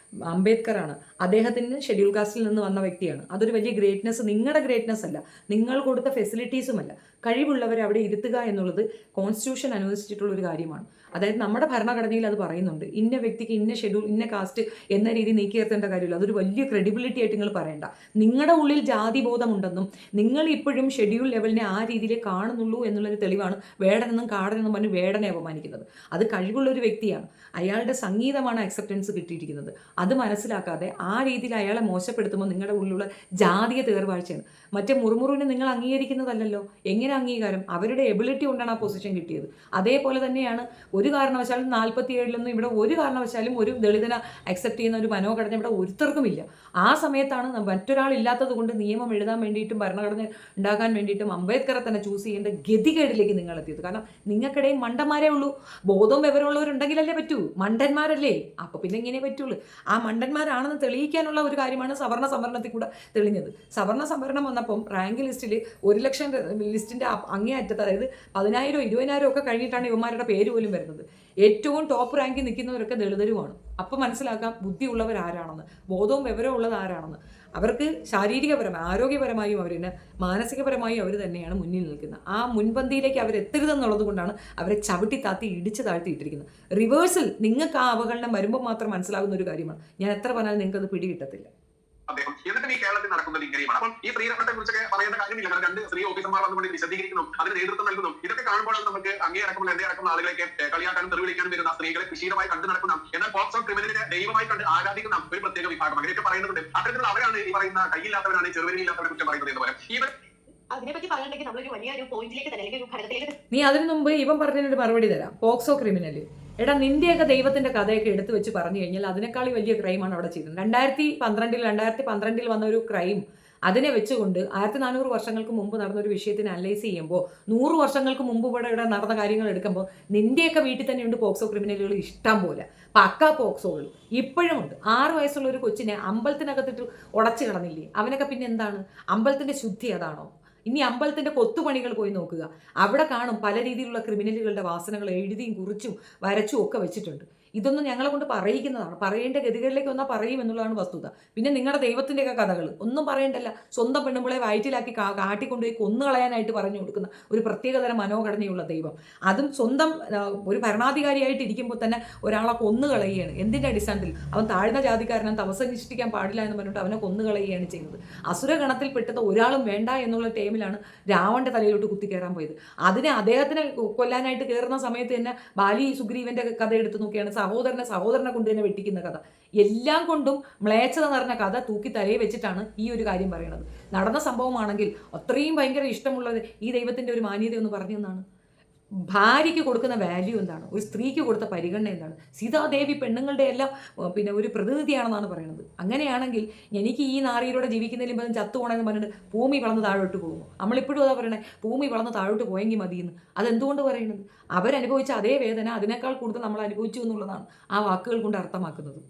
അംബേദ്കറാണ്. അദ്ദേഹത്തിന് ഷെഡ്യൂൾ കാസ്റ്റിൽ നിന്ന് വന്ന വ്യക്തിയാണ്. അതൊരു വലിയ ഗ്രേറ്റ്നെസ്, നിങ്ങളുടെ ഗ്രേറ്റ്നെസ് അല്ല, നിങ്ങൾ കൊടുത്ത ഫെസിലിറ്റീസുമല്ല. കഴിവുള്ളവരെ അവിടെ ഇരുത്തുക എന്നുള്ളത് കോൺസ്റ്റിറ്റ്യൂഷൻ അനുവദിച്ചിട്ടുള്ള ഒരു കാര്യമാണ്. അതായത് നമ്മുടെ ഭരണഘടനയിൽ അത് പറയുന്നുണ്ട്. ഇന്ന വ്യക്തിക്ക് ഇന്ന ഷെഡ്യൂൾ ഇന്ന കാസ്റ്റ് എന്ന രീതി നീക്കി നിർത്തേണ്ട കാര്യമില്ല. അതൊരു വലിയ ക്രെഡിബിലിറ്റി ആയിട്ട് നിങ്ങൾ പറയേണ്ട. നിങ്ങളുടെ ഉള്ളിൽ ജാതിബോധമുണ്ടെന്നും നിങ്ങൾ ഇപ്പോഴും ഷെഡ്യൂൾ ലെവലിനെ ആ രീതിയിലേ കാണുന്നുള്ളൂ എന്നുള്ളൊരു തെളിവാണ് വേടനെന്നും കാടനെന്നും പറഞ്ഞ് വേടനെ അപമാനിക്കുന്നത്. അത് കഴിവുള്ള ഒരു വ്യക്തിയാണ്, അയാളുടെ സംഗീതമാണ് അക്സെപ്റ്റൻസ് കിട്ടിയിരിക്കുന്നത്. അത് മനസ്സിലാക്കാതെ ആ രീതിയിൽ അയാളെ മോശപ്പെടുത്തുമ്പോൾ നിങ്ങളുടെ ഉള്ളിലുള്ള ജാതീയ തേർവാഴ്ചയാണ്. മറ്റേ മുറുമുറുവിനെ നിങ്ങൾ അംഗീകരിക്കുന്നതല്ലല്ലോ. എങ്ങനെ അംഗീകാരം, അവരുടെ എബിലിറ്റി കൊണ്ടാണ് ആ പൊസിഷൻ കിട്ടിയത്. അതേപോലെ തന്നെയാണ് ഒരു കാരണവശാലും 47 ഇവിടെ ഒരു കാരണവശാലും ഒരു ദളിതനെ അക്സെപ്റ്റ് ചെയ്യുന്ന ഒരു മനോഘടന ഇവിടെ ഒരുത്തർക്കുമില്ല. ആ സമയത്താണ് മറ്റൊരാളില്ലാത്തത് കൊണ്ട് നിയമം എഴുതാൻ വേണ്ടിയിട്ടും ഭരണഘടന ഉണ്ടാക്കാൻ വേണ്ടിയിട്ടും അംബേദ്കറെ തന്നെ ചൂസ് ചെയ്യേണ്ട ഗതികേടിലേക്ക് നിങ്ങൾ എത്തിയത്. കാരണം നിങ്ങൾക്കിടയിൽ മണ്ടന്മാരേ ഉള്ളൂ. ബോധവും വിവരമുള്ളവരുണ്ടെങ്കിലല്ലേ പറ്റൂ, മണ്ടന്മാരല്ലേ. അപ്പോൾ പിന്നെ ഇങ്ങനെ പറ്റുള്ളൂ. ആ മണ്ടന്മാരാണെന്ന് തെളിയിക്കാനുള്ള ഒരു കാര്യമാണ് സവർണ്ണ സംവരണത്തിൽ കൂടെ തെളിഞ്ഞത്. സവർണ്ണ സംവരണം വന്നപ്പം റാങ്ക് ലിസ്റ്റിൽ 1 ലക്ഷം ലിസ്റ്റിൻ്റെ അങ്ങേ അറ്റത്ത്, അതായത് 10,000 20,000 ഒക്കെ കഴിഞ്ഞിട്ടാണ് യുവമാരുടെ പേര് പോലും വരുന്നത്. ഏറ്റവും ടോപ്പ് റാങ്കിൽ നിൽക്കുന്നവരൊക്കെ ദളിതരുമാണ്. അപ്പോൾ മനസ്സിലാക്കാം ബുദ്ധിയുള്ളവർ ആരാണെന്ന്, ബോധവും വിവരവും ഉള്ളത് ആരാണെന്ന്. അവർക്ക് ശാരീരികപരമായി ആരോഗ്യപരമായും അവരിന് മാനസികപരമായും അവർ തന്നെയാണ് മുന്നിൽ നിൽക്കുന്നത്. ആ മുൻപന്തിയിലേക്ക് അവരെത്തരുതെന്നുള്ളത് കൊണ്ടാണ് അവരെ ചവിട്ടി താത്തി ഇടിച്ച് താഴ്ത്തിയിട്ടിരിക്കുന്നത്. റിവേഴ്സിൽ നിങ്ങൾക്ക് ആ അവഹേളനം വരുമ്പോൾ മാത്രം മനസ്സിലാകുന്ന ഒരു കാര്യമാണ്. ഞാൻ എത്ര പറഞ്ഞാലും നിങ്ങൾക്ക് അത് പിടികിട്ടത്തില്ല. അദ്ദേഹം എന്നിട്ടും ഈ കേരളത്തിൽ നടക്കുന്നത് ഇങ്ങനെയുമാണ്. അപ്പം ഈ സ്ത്രീധനത്തെ കുറിച്ചൊക്കെ പറയേണ്ട കാര്യമില്ല. കാരണം 2 സ്ത്രീ ഓഫീസർമാർ വന്നുകൊണ്ട് വിശദീകരിക്കുന്നു, അതിന് നേതൃത്വം നൽകുന്നു. ഇതൊക്കെ കാണുമ്പോൾ നമുക്ക് അങ്ങേ അടക്കമുള്ള എന്റെ അടക്കമുള്ള ആളുകളൊക്കെ കളിയാക്കാനും തെറിവിളിക്കാനും വരുന്ന സ്ത്രീകളെ കൃഷിയുമായി കണ്ടു നടക്കുന്ന, എന്നാൽ പോക്സോ ക്രിമിനലിനെ ദൈവമായി കണ്ട് ആരാധിക്കുന്ന ഒരു പ്രത്യേക വിഭാഗം അങ്ങനെയൊക്കെ പറയുന്നുണ്ട്. അത്തരത്തിലുള്ള അവരാണ് ഈ പറയുന്ന കയ്യില്ലാത്തവരാണ്, ചെറുവരില്ലാത്തവരെ കുറ്റം പറയുന്നത് എന്ന് പറയാം. ഇവർ അതിനെപ്പറ്റി പറയുകയാണെങ്കിൽ നമ്മളൊരു വലിയൊരു പോയിന്റിലേക്ക് തന്നെ അല്ലെങ്കിൽ ഒരു ഘടകത്തിലേക്ക് നീ അതിനു മുമ്പ് ഇവൻ പറഞ്ഞതിനൊരു മറുപടി തരാം. പോക്സോ ക്രിമിനൽ, എടാ നിന്റെയൊക്കെ ദൈവത്തിന്റെ കഥയൊക്കെ എടുത്തു വെച്ച് പറഞ്ഞു കഴിഞ്ഞാൽ അതിനേക്കാൾ വലിയ ക്രൈമാണ് അവിടെ ചെയ്തത്. 2012 വന്ന ഒരു ക്രൈം, അതിനെ വെച്ചുകൊണ്ട് 1400 വർഷങ്ങൾക്ക് മുമ്പ് നടന്ന ഒരു വിഷയത്തിന് അനലൈസ് ചെയ്യുമ്പോൾ 100 വർഷങ്ങൾക്ക് മുമ്പ് ഇവിടെ നടന്ന കാര്യങ്ങൾ എടുക്കുമ്പോൾ നിന്റെയൊക്കെ വീട്ടിൽ തന്നെയുണ്ട് പോക്സോ ക്രിമിനലുകൾ ഇഷ്ടം പോലെ. പക്കാ പോക്സോകൾ ഇപ്പോഴും ഉണ്ട്. 6 വയസ്സുള്ള ഒരു കൊച്ചിനെ അമ്പലത്തിനകത്തിട്ട് ഉടച്ചു കിടന്നില്ലേ, അവനൊക്കെ പിന്നെ എന്താണ്? അമ്പലത്തിന്റെ ശുദ്ധി അതാണോ? ഇനി അമ്പലത്തിന്റെ കൊത്തുപണികൾ പോയി നോക്കുക, അവിടെ കാണും പല രീതിയിലുള്ള ക്രിമിനലുകളുടെ വാസനകൾ എഴുതിയും കുറിച്ചും വരച്ചും ഒക്കെ വെച്ചിട്ടുണ്ട്. ഇതൊന്നും ഞങ്ങളെ കൊണ്ട് പറയിക്കുന്നതാണ്. പറയേണ്ട ഗതികളിലേക്ക് വന്നാൽ പറയും എന്നുള്ളതാണ് വസ്തുത. പിന്നെ നിങ്ങളുടെ ദൈവത്തിൻ്റെയൊക്കെ കഥകൾ ഒന്നും പറയണ്ടല്ല. സ്വന്തം പെണ്ണുമ്പളെ വയറ്റിലാക്കി കാട്ടിക്കൊണ്ടുപോയി കൊന്നുകളയാനായിട്ട് പറഞ്ഞു കൊടുക്കുന്ന ഒരു പ്രത്യേകതരം മനോഘടനയുള്ള ദൈവം, അതും സ്വന്തം ഒരു ഭരണാധികാരിയായിട്ട് ഇരിക്കുമ്പോൾ തന്നെ ഒരാളെ കൊന്നുകളയുകയാണ്. എന്തിൻ്റെ അടിസ്ഥാനത്തിൽ? അവൻ താഴ്ന്ന ജാതിക്കാരനെ തമസനിഷ്ഠിക്കാൻ പാടില്ല എന്ന് പറഞ്ഞിട്ട് അവനെ കൊന്നുകളയുകയാണ് ചെയ്യുന്നത്. അസുരഗണത്തിൽപ്പെട്ടത് ഒരാളും വേണ്ട എന്നുള്ള ടൈമിലാണ് രാവണന്റെ തലയിലോട്ട് കുത്തിക്കയറാൻ പോയത്. അതിനെ അദ്ദേഹത്തിനെ കൊല്ലാനായിട്ട് കയറുന്ന സമയത്ത് തന്നെ ബാലി സുഗ്രീവന്റെ കഥ എടുത്ത് നോക്കിയാണ് സഹോദരനെ കൊണ്ട് തന്നെ വെട്ടിക്കുന്ന കഥ. എല്ലാം കൊണ്ടും മ്ലേച്ഛത നിറഞ്ഞ കഥ തൂക്കി തലയിൽ വെച്ചിട്ടാണ് ഈ ഒരു കാര്യം പറയുന്നത്. നടന്ന സംഭവമാണെങ്കിൽ അത്രയും ഭയങ്കര ഇഷ്ടമുള്ളത് ഈ ദൈവത്തിന്റെ ഒരു മാന്യത എന്ന് പറഞ്ഞു എന്നാണ്. ഭാര്യയ്ക്ക് കൊടുക്കുന്ന വാല്യൂ എന്താണ്, ഒരു സ്ത്രീക്ക് കൊടുത്ത പരിഗണന എന്താണ്? സീതാദേവി പെണ്ണുങ്ങളുടെ എല്ലാം പിന്നെ ഒരു പ്രതിനിധിയാണെന്നാണ് പറയുന്നത്. അങ്ങനെയാണെങ്കിൽ എനിക്ക് ഈ നാറിയിലൂടെ ജീവിക്കുന്നതിലും പലതും ചത്തുപോകണമെന്ന് പറഞ്ഞിട്ട് ഭൂമി വളർന്ന് താഴോട്ട് പോകുമോ? നമ്മളിപ്പോഴും അതാ പറയണേ, ഭൂമി വളർന്ന് താഴോട്ട് പോയെങ്കിൽ മതിയെന്ന്. അതെന്തുകൊണ്ട് പറയുന്നത്? അവരനുഭവിച്ച അതേ വേദന അതിനേക്കാൾ കൂടുതൽ നമ്മൾ അനുഭവിച്ചു എന്നുള്ളതാണ് ആ വാക്കുകൾ കൊണ്ട് അർത്ഥമാക്കുന്നത്.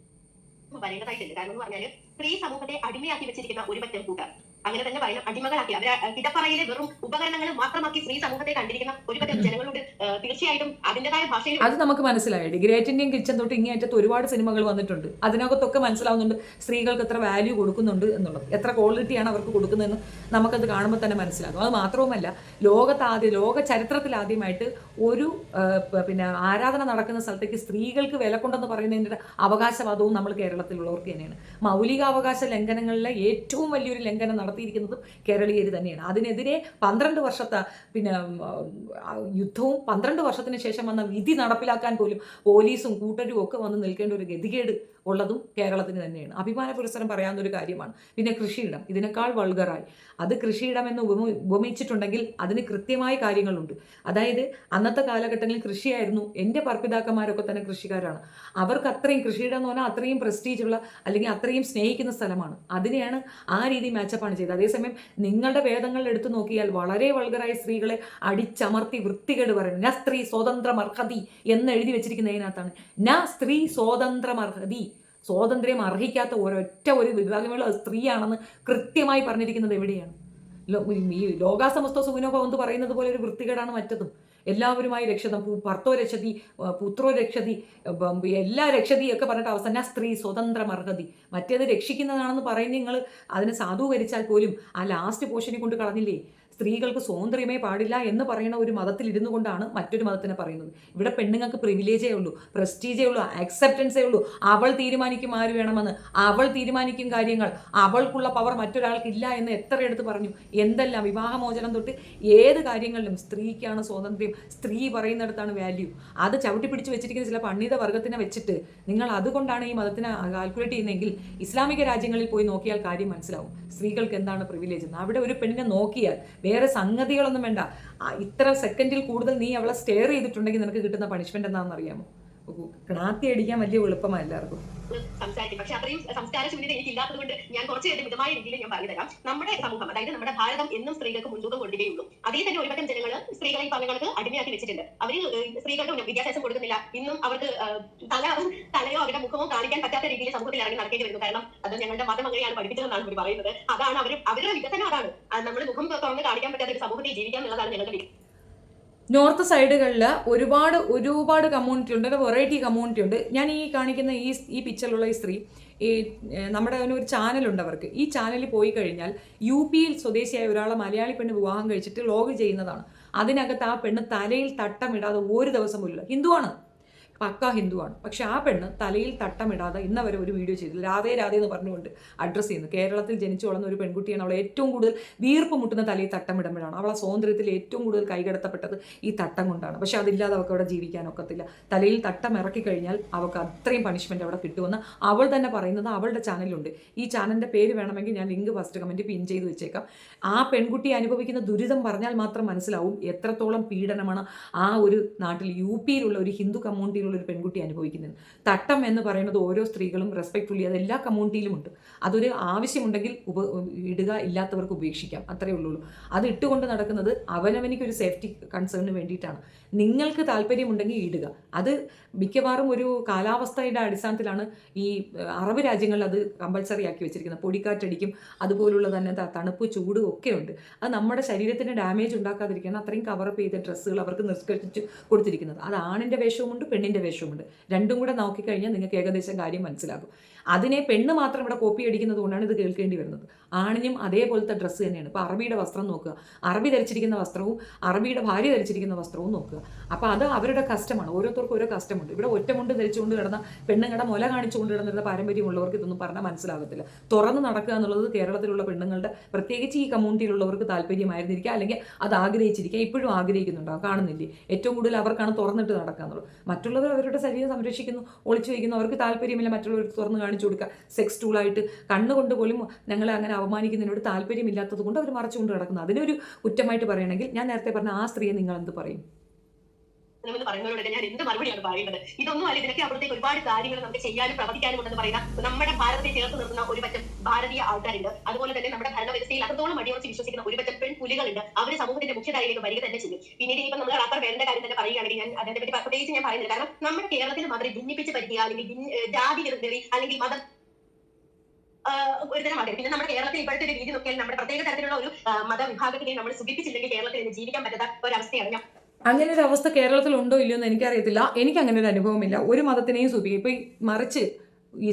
പറയേണ്ടതായിട്ടുണ്ട്. കാരണം എന്ന് പറഞ്ഞാൽ സ്ത്രീ സമൂഹത്തെ അടിമയാക്കി വെച്ചിരിക്കുന്ന ഒരു പറ്റം കൂട്ടർ, അങ്ങനെ തന്നെ പറയാം, അടിമകളാക്കി അവരെ കിടപ്പറയിലെ വെറും ഉപകരണങ്ങൾ മാത്രമാക്കി സ്ത്രീ സമൂഹത്തെ കണ്ടിരിക്കുന്ന ഒരു പറ്റം ജനങ്ങളോട് തീർച്ചയായിട്ടും അതിൻ്റെതായ ഭാഷയിൽ അത് നമുക്ക് മനസ്സിലായി. ഗ്രേറ്റ് ഇന്ത്യൻ കിച്ചൺ തൊട്ട് ഇങ്ങേറ്റത്ത് ഒരുപാട് സിനിമകൾ വന്നിട്ടുണ്ട്. അതിനകത്തൊക്കെ മനസ്സിലാവുന്നുണ്ട് സ്ത്രീകൾക്ക് എത്ര വാല്യൂ കൊടുക്കുന്നുണ്ട് എന്നുള്ളത്, എത്ര ക്വാളിറ്റിയാണ് അവർക്ക് കൊടുക്കുന്നതെന്ന് നമുക്കത് കാണുമ്പോൾ തന്നെ മനസ്സിലാകും. അത് മാത്രവുമല്ല, ലോക ചരിത്രത്തിൽ ആദ്യമായിട്ട് ഒരു പിന്നെ ആരാധന നടക്കുന്ന സ്ഥലത്തേക്ക് സ്ത്രീകൾക്ക് വില കൊണ്ടെന്ന് പറയുന്നതിൻ്റെ അവകാശവാദവും നമ്മൾ കേരളത്തിലുള്ളവർക്ക് തന്നെയാണ്. മൗലികാവകാശ ലംഘനങ്ങളിലെ ഏറ്റവും വലിയൊരു ലംഘനം നടത്തിയിരിക്കുന്നതും കേരളീയർ തന്നെയാണ്. അതിനെതിരെ 12 വർഷത്തെ പിന്നെ യുദ്ധവും 12 വർഷത്തിന് ശേഷം വന്ന വിധി നടപ്പിലാക്കാൻ പോലും പോലീസും കൂട്ടരും ഒക്കെ വന്ന് നിൽക്കേണ്ട ഒരു ഗതികേട് ഉള്ളതും കേരളത്തിന് തന്നെയാണ്. അഭിമാന പുരസ്സരം പറയാവുന്നൊരു കാര്യമാണ്. പിന്നെ കൃഷിയിടം, ഇതിനേക്കാൾ വൾഗറായി. അത് കൃഷിയിടം എന്ന് ഉപമിച്ചിട്ടുണ്ടെങ്കിൽ അതിന് കൃത്യമായ കാര്യങ്ങളുണ്ട്. അതായത് അന്നത്തെ കാലഘട്ടങ്ങളിൽ കൃഷിയായിരുന്നു. എൻ്റെ പർപ്പിതാക്കന്മാരൊക്കെ തന്നെ കൃഷിക്കാരാണ്. അവർക്ക് അത്രയും കൃഷിയിടം എന്ന് പറഞ്ഞാൽ അത്രയും പ്രസ്റ്റീജുള്ള അല്ലെങ്കിൽ അത്രയും സ്നേഹിക്കുന്ന സ്ഥലമാണ്. അതിനെയാണ് ആ രീതി മാച്ചപ്പാണ് ചെയ്തത്. അതേസമയം നിങ്ങളുടെ വേദങ്ങളിൽ എടുത്തു നോക്കിയാൽ വളരെ വൾഗറായ സ്ത്രീകളെ അടിച്ചമർത്തി വൃത്തികേട് പറയുന്നത്. ന സ്ത്രീ സ്വാതന്ത്രമർഹതി എന്ന് എഴുതി വെച്ചിരിക്കുന്നതിനകത്താണ്. ന സ്ത്രീ സ്വാതന്ത്രമർഹതി, സ്വാതന്ത്ര്യം അർഹിക്കാത്ത ഒരു വിഭാഗമുള്ള സ്ത്രീയാണെന്ന് കൃത്യമായി പറഞ്ഞിരിക്കുന്നത് എവിടെയാണ്? ഈ ലോകാസമസ്ത സുഖിനോഭ എന്ന് പറയുന്നത് പോലെ ഒരു വൃത്തികേടാണ് മറ്റതും. എല്ലാവരുമായി രക്ഷതം, ഭർത്തോ രക്ഷതി, പുത്രോ രക്ഷതി, എല്ലാ രക്ഷതിയൊക്കെ പറഞ്ഞിട്ട് അവസാനം സ്ത്രീ സ്വതന്ത്രമർഹതി. മറ്റേത് രക്ഷിക്കുന്നതാണെന്ന് പറയുന്നത് നിങ്ങൾ അതിനെ സാധൂകരിച്ചാൽ പോലും ആ ലാസ്റ്റ് പോർഷനെ കൊണ്ട് കളഞ്ഞില്ലേ? സ്ത്രീകൾക്ക് സ്വാതന്ത്ര്യമേ പാടില്ല എന്ന് പറയുന്ന ഒരു മതത്തിൽ ഇരുന്നു കൊണ്ടാണ് മറ്റൊരു മതത്തിനെ പറയുന്നത്. ഇവിടെ പെണ്ണുങ്ങൾക്ക് പ്രിവിലേജേ ഉള്ളൂ, പ്രസ്റ്റീജേ ഉള്ളൂ, ആക്സെപ്റ്റൻസേ ഉള്ളൂ. അവൾ തീരുമാനിക്കും ആര് വേണമെന്ന്, അവൾ തീരുമാനിക്കും കാര്യങ്ങൾ, അവൾക്കുള്ള പവർ മറ്റൊരാൾക്കില്ല എന്ന് എത്ര എടുത്ത് പറഞ്ഞു. എന്തെല്ലാം വിവാഹമോചനം തൊട്ട് ഏത് കാര്യങ്ങളിലും സ്ത്രീക്കാണ് സ്വാതന്ത്ര്യം, സ്ത്രീ പറയുന്നിടത്താണ് വാല്യൂ. അത് ചവിട്ടി പിടിച്ച് വെച്ചിരിക്കുന്ന ചില പണ്ഡിത വർഗത്തിനെ വെച്ചിട്ട് നിങ്ങൾ അതുകൊണ്ടാണ് ഈ മതത്തിനെ കാൽക്കുലേറ്റ് ചെയ്യുന്നതെങ്കിൽ ഇസ്ലാമിക രാജ്യങ്ങളിൽ പോയി നോക്കിയാൽ കാര്യം മനസ്സിലാവും സ്ത്രീകൾക്ക് എന്താണ് പ്രിവിലേജ് എന്ന്. അവിടെ ഒരു പെണ്ണിനെ നോക്കിയാൽ വേറെ സംഗതികളൊന്നും വേണ്ട. ഇത്ര സെക്കൻഡിൽ കൂടുതൽ നീ അവളെ സ്റ്റെയർ ചെയ്തിട്ടുണ്ടെങ്കിൽ നിനക്ക് കിട്ടുന്ന പണിഷ്മെന്റ് എന്താണെന്ന് അറിയാമോ? ക്രാത്തി അടിക്കാൻ വലിയ എളുപ്പമാണ് എല്ലാവർക്കും. സംസാരിക്കും. പക്ഷെ അത്രയും സംസ്കാര ശൂന്യത എനിക്ക് ഇല്ലാത്തത് കൊണ്ട് ഞാൻ കുറച്ച് മിതമായ രീതിയിൽ ഞാൻ പറഞ്ഞു തരാം. നമ്മുടെ സമൂഹം, അതായത് നമ്മുടെ ഭാരതം എന്നും സ്ത്രീകൾക്ക് മുൻതൂക്കം കൊടുക്കുകയുള്ളൂ. അതിൽ തന്നെ ഒരുപറ്റം ജനങ്ങൾ സ്ത്രീകളെ ഈ പദങ്ങൾക്ക് അടിമയാക്കി വെച്ചിട്ടുണ്ട്. അവര് സ്ത്രീകൾക്ക് വിദ്യാഭ്യാസം കൊടുക്കുന്നില്ല. ഇന്നും അവർക്ക് തലയോ അവരുടെ മുഖമോ കാണിക്കാൻ പറ്റാത്ത രീതിയിൽ സമൂഹത്തിൽ ഇറങ്ങി നടക്കേണ്ടി വരുന്നു. കാരണം അത് ഞങ്ങളുടെ മതം അങ്ങനെയാണ് പഠിപ്പിച്ചതെന്നാണ് അവർ പറയുന്നത്. അതാണ് അവരുടെ വികസനം. അതാണ് നമ്മൾ മുഖം തുറന്ന് കാണിക്കാൻ പറ്റാത്ത ഒരു സമൂഹത്തിൽ ജീവിക്കാം എന്നുള്ളതാണ് ഞങ്ങളുടെ നോർത്ത് സൈഡുകളിൽ ഒരുപാട് കമ്മ്യൂണിറ്റി ഉണ്ട്, വെറൈറ്റി കമ്മ്യൂണിറ്റി ഉണ്ട്. ഞാൻ ഈ കാണിക്കുന്ന ഈ പിക്ചറിലുള്ള ഈ സ്ത്രീ, ഈ നമ്മുടെ ഒരു ചാനലുണ്ട് അവർക്ക്. ഈ ചാനലിൽ പോയി കഴിഞ്ഞാൽ UP സ്വദേശിയായ ഒരാളെ മലയാളി പെണ്ണ് വിവാഹം കഴിച്ചിട്ട് വ്ലോഗ് ചെയ്യുന്നതാണ്. അതിനകത്ത് ആ പെണ്ണ് തലയിൽ തട്ടമിടാതെ ഒരു ദിവസം പോലും, ഹിന്ദുവാണ്, പക്ക ഹിന്ദുവാണ്, പക്ഷെ ആ പെണ്ണ് തലയിൽ തട്ടമിടാതെ ഇന്നവരെ ഒരു വീഡിയോ ചെയ്തില്ല. രാധേ എന്ന് പറഞ്ഞുകൊണ്ട് അഡ്രസ്സ് ചെയ്യുന്നു. കേരളത്തിൽ ജനിച്ചു വളർന്ന ഒരു പെൺകുട്ടിയാണ്. അവളെ ഏറ്റവും കൂടുതൽ വീർപ്പ് മുട്ടുന്ന തലയിൽ തട്ടമിടുമ്പോഴാണ്. അവളെ സ്വാതന്ത്ര്യത്തിൽ ഏറ്റവും കൂടുതൽ കൈകടത്തപ്പെട്ടത് ഈ തട്ടം കൊണ്ടാണ്. പക്ഷെ അതില്ലാതെ അവൾക്ക് അവിടെ ജീവിക്കാനൊക്കത്തില്ല. തലയിൽ തട്ടം ഇറക്കി കഴിഞ്ഞാൽ അവൾക്ക് അത്രയും പണിഷ്മെൻറ്റ് അവിടെ കിട്ടുമെന്ന് അവൾ തന്നെ പറയുന്നത് അവളുടെ ചാനലിലുണ്ട്. ഈ ചാനലിൻ്റെ പേര് വേണമെങ്കിൽ ഞാൻ ലിങ്ക് ഫസ്റ്റ് കമൻറ്റ് പിൻ ചെയ്ത് വെച്ചേക്കാം. ആ പെൺകുട്ടി അനുഭവിക്കുന്ന ദുരിതം പറഞ്ഞാൽ മാത്രം മനസ്സിലാവും എത്രത്തോളം പീഡനമാണ് ആ ഒരു നാട്ടിൽ UP ഒരു ഹിന്ദു കമ്മ്യൂണിറ്റി ഒരു പെൺകുട്ടി അനുഭവിക്കുന്നത്. തട്ടം എന്ന് പറയുന്നത് ഓരോ സ്ത്രീകളും റെസ്പെക്ട്ഫുള്ളി അത് എല്ലാ കമ്മ്യൂണിറ്റിയിലുമുണ്ട്. അതൊരു ആവശ്യമുണ്ടെങ്കിൽ ഇടുക, ഇല്ലാത്തവർക്ക് ഉപേക്ഷിക്കാം, അത്രയേ ഉള്ളൂ. അത് ഇട്ടുകൊണ്ട് നടക്കുന്നത് അവനവനിക്കൊരു സേഫ്റ്റി കൺസേണിന് വേണ്ടിയിട്ടാണ്. നിങ്ങൾക്ക് താല്പര്യമുണ്ടെങ്കിൽ ഇടുക. അത് മിക്കവാറും ഒരു കാലാവസ്ഥയുടെ അടിസ്ഥാനത്തിലാണ് ഈ അറബ് രാജ്യങ്ങളിൽ അത് കമ്പൽസറി ആക്കി വെച്ചിരിക്കുന്നത്. പൊടിക്കാറ്റടിക്കും, അതുപോലുള്ള തന്നെ തണുപ്പ് ചൂട് ഒക്കെ ഉണ്ട്. അത് നമ്മുടെ ശരീരത്തിന് ഡാമേജ് ഉണ്ടാക്കാതിരിക്കാൻ അത്രയും കവറപ്പ് ചെയ്ത ഡ്രസ്സുകൾ അവർക്ക് നിഷ്കർഷിച്ച് കൊടുത്തിരിക്കുന്നത്. അത് ആണിൻ്റെ വേഷവുമുണ്ട്, പെണ്ണിൻ്റെ വേഷവുമുണ്ട്. രണ്ടും കൂടെ നോക്കിക്കഴിഞ്ഞാൽ നിങ്ങൾക്ക് ഏകദേശം കാര്യം മനസ്സിലാകും. അതിനെ പെണ്ണ് മാത്രം ഇവിടെ കോപ്പി അടിക്കുന്നത് കൊണ്ടാണ് ഇത് കേൾക്കേണ്ടി വരുന്നത്. ആണിനും അതേപോലത്തെ ഡ്രസ്സ് തന്നെയാണ്. ഇപ്പോൾ അറബിയുടെ വസ്ത്രം നോക്കുക, അറബി ധരിച്ചിരിക്കുന്ന വസ്ത്രവും അറബിയുടെ ഭാര്യ ധരിച്ചിരിക്കുന്ന വസ്ത്രവും നോക്കുക. അപ്പോൾ അത് അവരുടെ കസ്റ്റമാണ്. ഓരോരുത്തർക്കും ഓരോ കസ്റ്റമുണ്ട്. ഇവിടെ ഒറ്റമുണ്ട് ധരിച്ചുകൊണ്ട് കിടന്ന പെണ്ണുങ്ങളുടെ മുല കാണിച്ചുകൊണ്ട് കിടന്നിരുന്ന പാരമ്പര്യമുള്ളവർക്ക് ഇതൊന്നും പറഞ്ഞാൽ മനസ്സിലാകത്തില്ല. തുറന്ന് നടക്കുക എന്നുള്ളത് കേരളത്തിലുള്ള പെണ്ണുങ്ങളുടെ, പ്രത്യേകിച്ച് ഈ കമ്മ്യൂണിറ്റിയിലുള്ളവർക്ക് താല്പര്യമായിരുന്നിരിക്കുക, അല്ലെങ്കിൽ അത് ആഗ്രഹിച്ചിരിക്കുക, ഇപ്പോഴും ആഗ്രഹിക്കുന്നുണ്ടാവും. കാണുന്നില്ലേ? ഏറ്റവും കൂടുതൽ അവർക്കാണ് തുറന്നിട്ട് നടക്കുക എന്നുള്ളത്. മറ്റുള്ളവർ അവരുടെ ശരീരം സംരക്ഷിക്കുന്നു, ഒളിച്ചു വയ്ക്കുന്നു. അവർക്ക് താല്പര്യമില്ല മറ്റുള്ളവർക്ക് തുറന്ന് കാണിച്ചു കൊടുക്കുക. സെക്സ് ടൂളായിട്ട് കണ്ണുകൊണ്ട് പോലും ഞങ്ങളെ അങ്ങനെ അവമാനിക്കുന്നതിനോട് താല്പര്യമില്ലാത്തത് കൊണ്ട് അവർ മറച്ചുകൊണ്ട് കിടക്കുന്നു. അതിനൊരു കുറ്റമായിട്ട് പറയണമെങ്കിൽ ഞാൻ നേരത്തെ പറഞ്ഞ ആ സ്ത്രീയെ നിങ്ങൾ എന്ത് പറയും? പറയുന്നവരോട് ഞാൻ എന്ത് മറുപടിയാണ് പറയുന്നത്? ഇതൊന്നും അല്ല, ഇതിനൊക്കെ അവിടത്തേക്ക് ഒരുപാട് കാര്യങ്ങൾ നമുക്ക് ചെയ്യാനും പ്രവർത്തിക്കാനും ഉണ്ടെന്ന് പറയുന്ന നമ്മുടെ ഭാരതത്തെ ചേർത്ത് നിർത്തുന്ന ഒരു പറ്റം ഭാരതീയ ആൾക്കാരുണ്ട്. അതുപോലെ തന്നെ നമ്മുടെ ഭരണവ്യവസ്ഥയിൽ അത്രത്തോളം അടിയുറച്ച് വിശ്വസിക്കുന്ന ഒരു പറ്റം പെൺപുലികളുണ്ട്. അവർ സമൂഹത്തിന്റെ മുഖ്യധാരയിലേക്ക് വരിക തന്നെ ചെയ്യും. പിന്നീട് ഇപ്പം നമ്മൾ റാപ്പർ വേണ്ട കാര്യം തന്നെ പറയുകയാണെങ്കിൽ ഞാൻ അതിനെ പറ്റി പ്രത്യേകിച്ച് ഞാൻ പറയുന്നില്ല. കാരണം നമ്മുടെ കേരളത്തിൽ മാത്രമേ ഭിന്നിപ്പിച്ച് പറ്റുക, അല്ലെങ്കിൽ ജാതി വെറി, അല്ലെങ്കിൽ മതം ഒരുതരം ആഗ്രഹം. പിന്നെ നമ്മുടെ കേരളത്തിൽ ഇപ്പോഴത്തെ ഒരു രീതി നോക്കിയാൽ നമ്മുടെ പ്രത്യേക തരത്തിലുള്ള ഒരു മതവിഭാഗത്തിനെ നമ്മൾ സുഖിപ്പിച്ചില്ലെങ്കിൽ കേരളത്തിൽ ജീവിക്കാൻ പറ്റാത്ത ഒരവസ്ഥയാണ്. അങ്ങനെ ഒരു അവസ്ഥ കേരളത്തിൽ ഉണ്ടോ ഇല്ലയോ എന്ന് എനിക്കറിയത്തില്ല. എനിക്ക് അങ്ങനെ ഒരു അനുഭവമില്ല. ഒരു മതത്തിനെയും സൂചിപ്പിക്കും. ഇപ്പം മറിച്ച്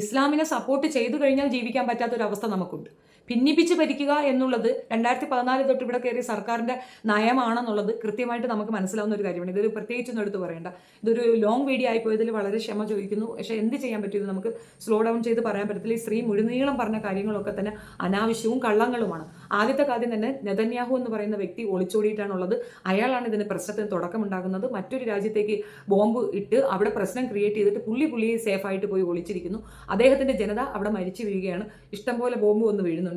ഇസ്ലാമിനെ സപ്പോർട്ട് ചെയ്തു കഴിഞ്ഞാൽ ജീവിക്കാൻ പറ്റാത്തൊരവസ്ഥ നമുക്കുണ്ട്. ഭിന്നിപ്പിച്ച് ഭരിക്കുക എന്നുള്ളത് 2014 തൊട്ട് ഇവിടെ കയറിയ സർക്കാരിൻ്റെ നയമാണെന്നുള്ളത് കൃത്യമായിട്ട് നമുക്ക് മനസ്സിലാവുന്ന ഒരു കാര്യമാണ്. ഇതൊരു പ്രത്യേകിച്ചൊന്നും എടുത്ത് പറയേണ്ട. ഇതൊരു ലോങ് വീഡിയോ ആയിപ്പോയതിൽ വളരെ ക്ഷമ ചോദിക്കുന്നു. പക്ഷേ എന്ത് ചെയ്യാൻ പറ്റും? നമുക്ക് സ്ലോ ഡൗൺ ചെയ്ത് പറയാൻ പറ്റത്തില്ല. ഈ സ്ത്രീ മുഴുനീളം പറഞ്ഞ കാര്യങ്ങളൊക്കെ തന്നെ അനാവശ്യവും കള്ളങ്ങളുമാണ്. ആദ്യത്തെ കാര്യം തന്നെ നെതന്യാഹു എന്ന് പറയുന്ന വ്യക്തി ഒളിച്ചോടിയിട്ടാണുള്ളത്. അയാളാണ് ഇതിന് പ്രശ്നത്തിന് തുടക്കമുണ്ടാകുന്നത്. മറ്റൊരു രാജ്യത്തേക്ക് ബോംബ് ഇട്ട് അവിടെ പ്രശ്നം ക്രിയേറ്റ് ചെയ്തിട്ട് പുള്ളി സേഫായിട്ട് പോയി ഒളിച്ചിരിക്കുന്നു. അദ്ദേഹത്തിൻ്റെ ജനത അവിടെ മരിച്ചു വീഴുകയാണ്. ഇഷ്ടംപോലെ ബോംബ് വന്ന് വീഴുന്നുണ്ട്.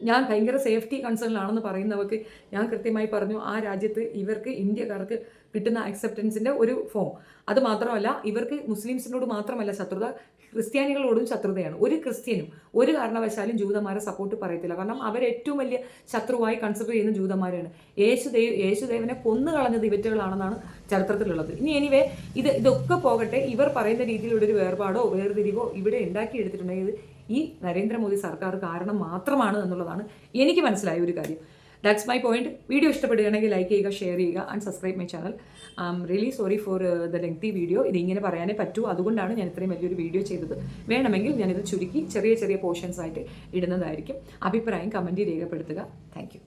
ഞാൻ ഭയങ്കര സേഫ്റ്റി കൺസേണിലാണെന്ന് പറയുന്നവർക്ക് ഞാൻ കൃത്യമായി പറഞ്ഞു, ആ രാജ്യത്ത് ഇവർക്ക് ഇന്ത്യക്കാർക്ക് കിട്ടുന്ന അക്സെപ്റ്റൻസിൻ്റെ ഒരു ഫോം. അത് മാത്രമല്ല, ഇവർക്ക് മുസ്ലിംസിനോട് മാത്രമല്ല ശത്രുത, ക്രിസ്ത്യാനികളോടും ശത്രുതയാണ്. ഒരു ക്രിസ്ത്യനും ഒരു കാരണവശാലും ജൂതന്മാരെ സപ്പോർട്ട് പറയത്തില്ല. കാരണം അവരേറ്റവും വലിയ ശത്രുവായി കൺസിഡർ ചെയ്യുന്ന ജൂതന്മാരാണ്. യേശുദേവനെ കൊന്നു കളഞ്ഞത് ഇവറ്റുകളാണെന്നാണ് ചരിത്രത്തിലുള്ളത്. ഇനി എനിവേ ഇതൊക്കെ പോകട്ടെ. ഇവർ പറയുന്ന രീതിയിലുള്ളൊരു വേർപാടോ വേർതിരിവോ ഇവിടെ ഉണ്ടാക്കിയെടുത്തിട്ടുണ്ടെങ്കിൽ ഈ നരേന്ദ്രമോദി സർക്കാർ കാരണം മാത്രമാണ് എന്നുള്ളതാണ് എനിക്ക് മനസ്സിലായ ഒരു കാര്യം. That's my point. വീഡിയോ ഇഷ്ടപ്പെടുകയാണെങ്കിൽ ലൈക്ക് ചെയ്യുക, ഷെയർ ചെയ്യുക and subscribe my channel. I am really sorry for the lengthy video. ഇതിങ്ങനെ പറയാനേ പറ്റൂ. അതുകൊണ്ടാണ് ഞാൻ ഇത്രയും വലിയൊരു വീഡിയോ ചെയ്തത്. വേണമെങ്കിൽ ഞാനിത് ചുരുക്കി ചെറിയ പോർഷൻസ് ആയിട്ട് ഇടുന്നതായിരിക്കും. അഭിപ്രായം കമൻറ്റിൽ രേഖപ്പെടുത്തുക. Thank you.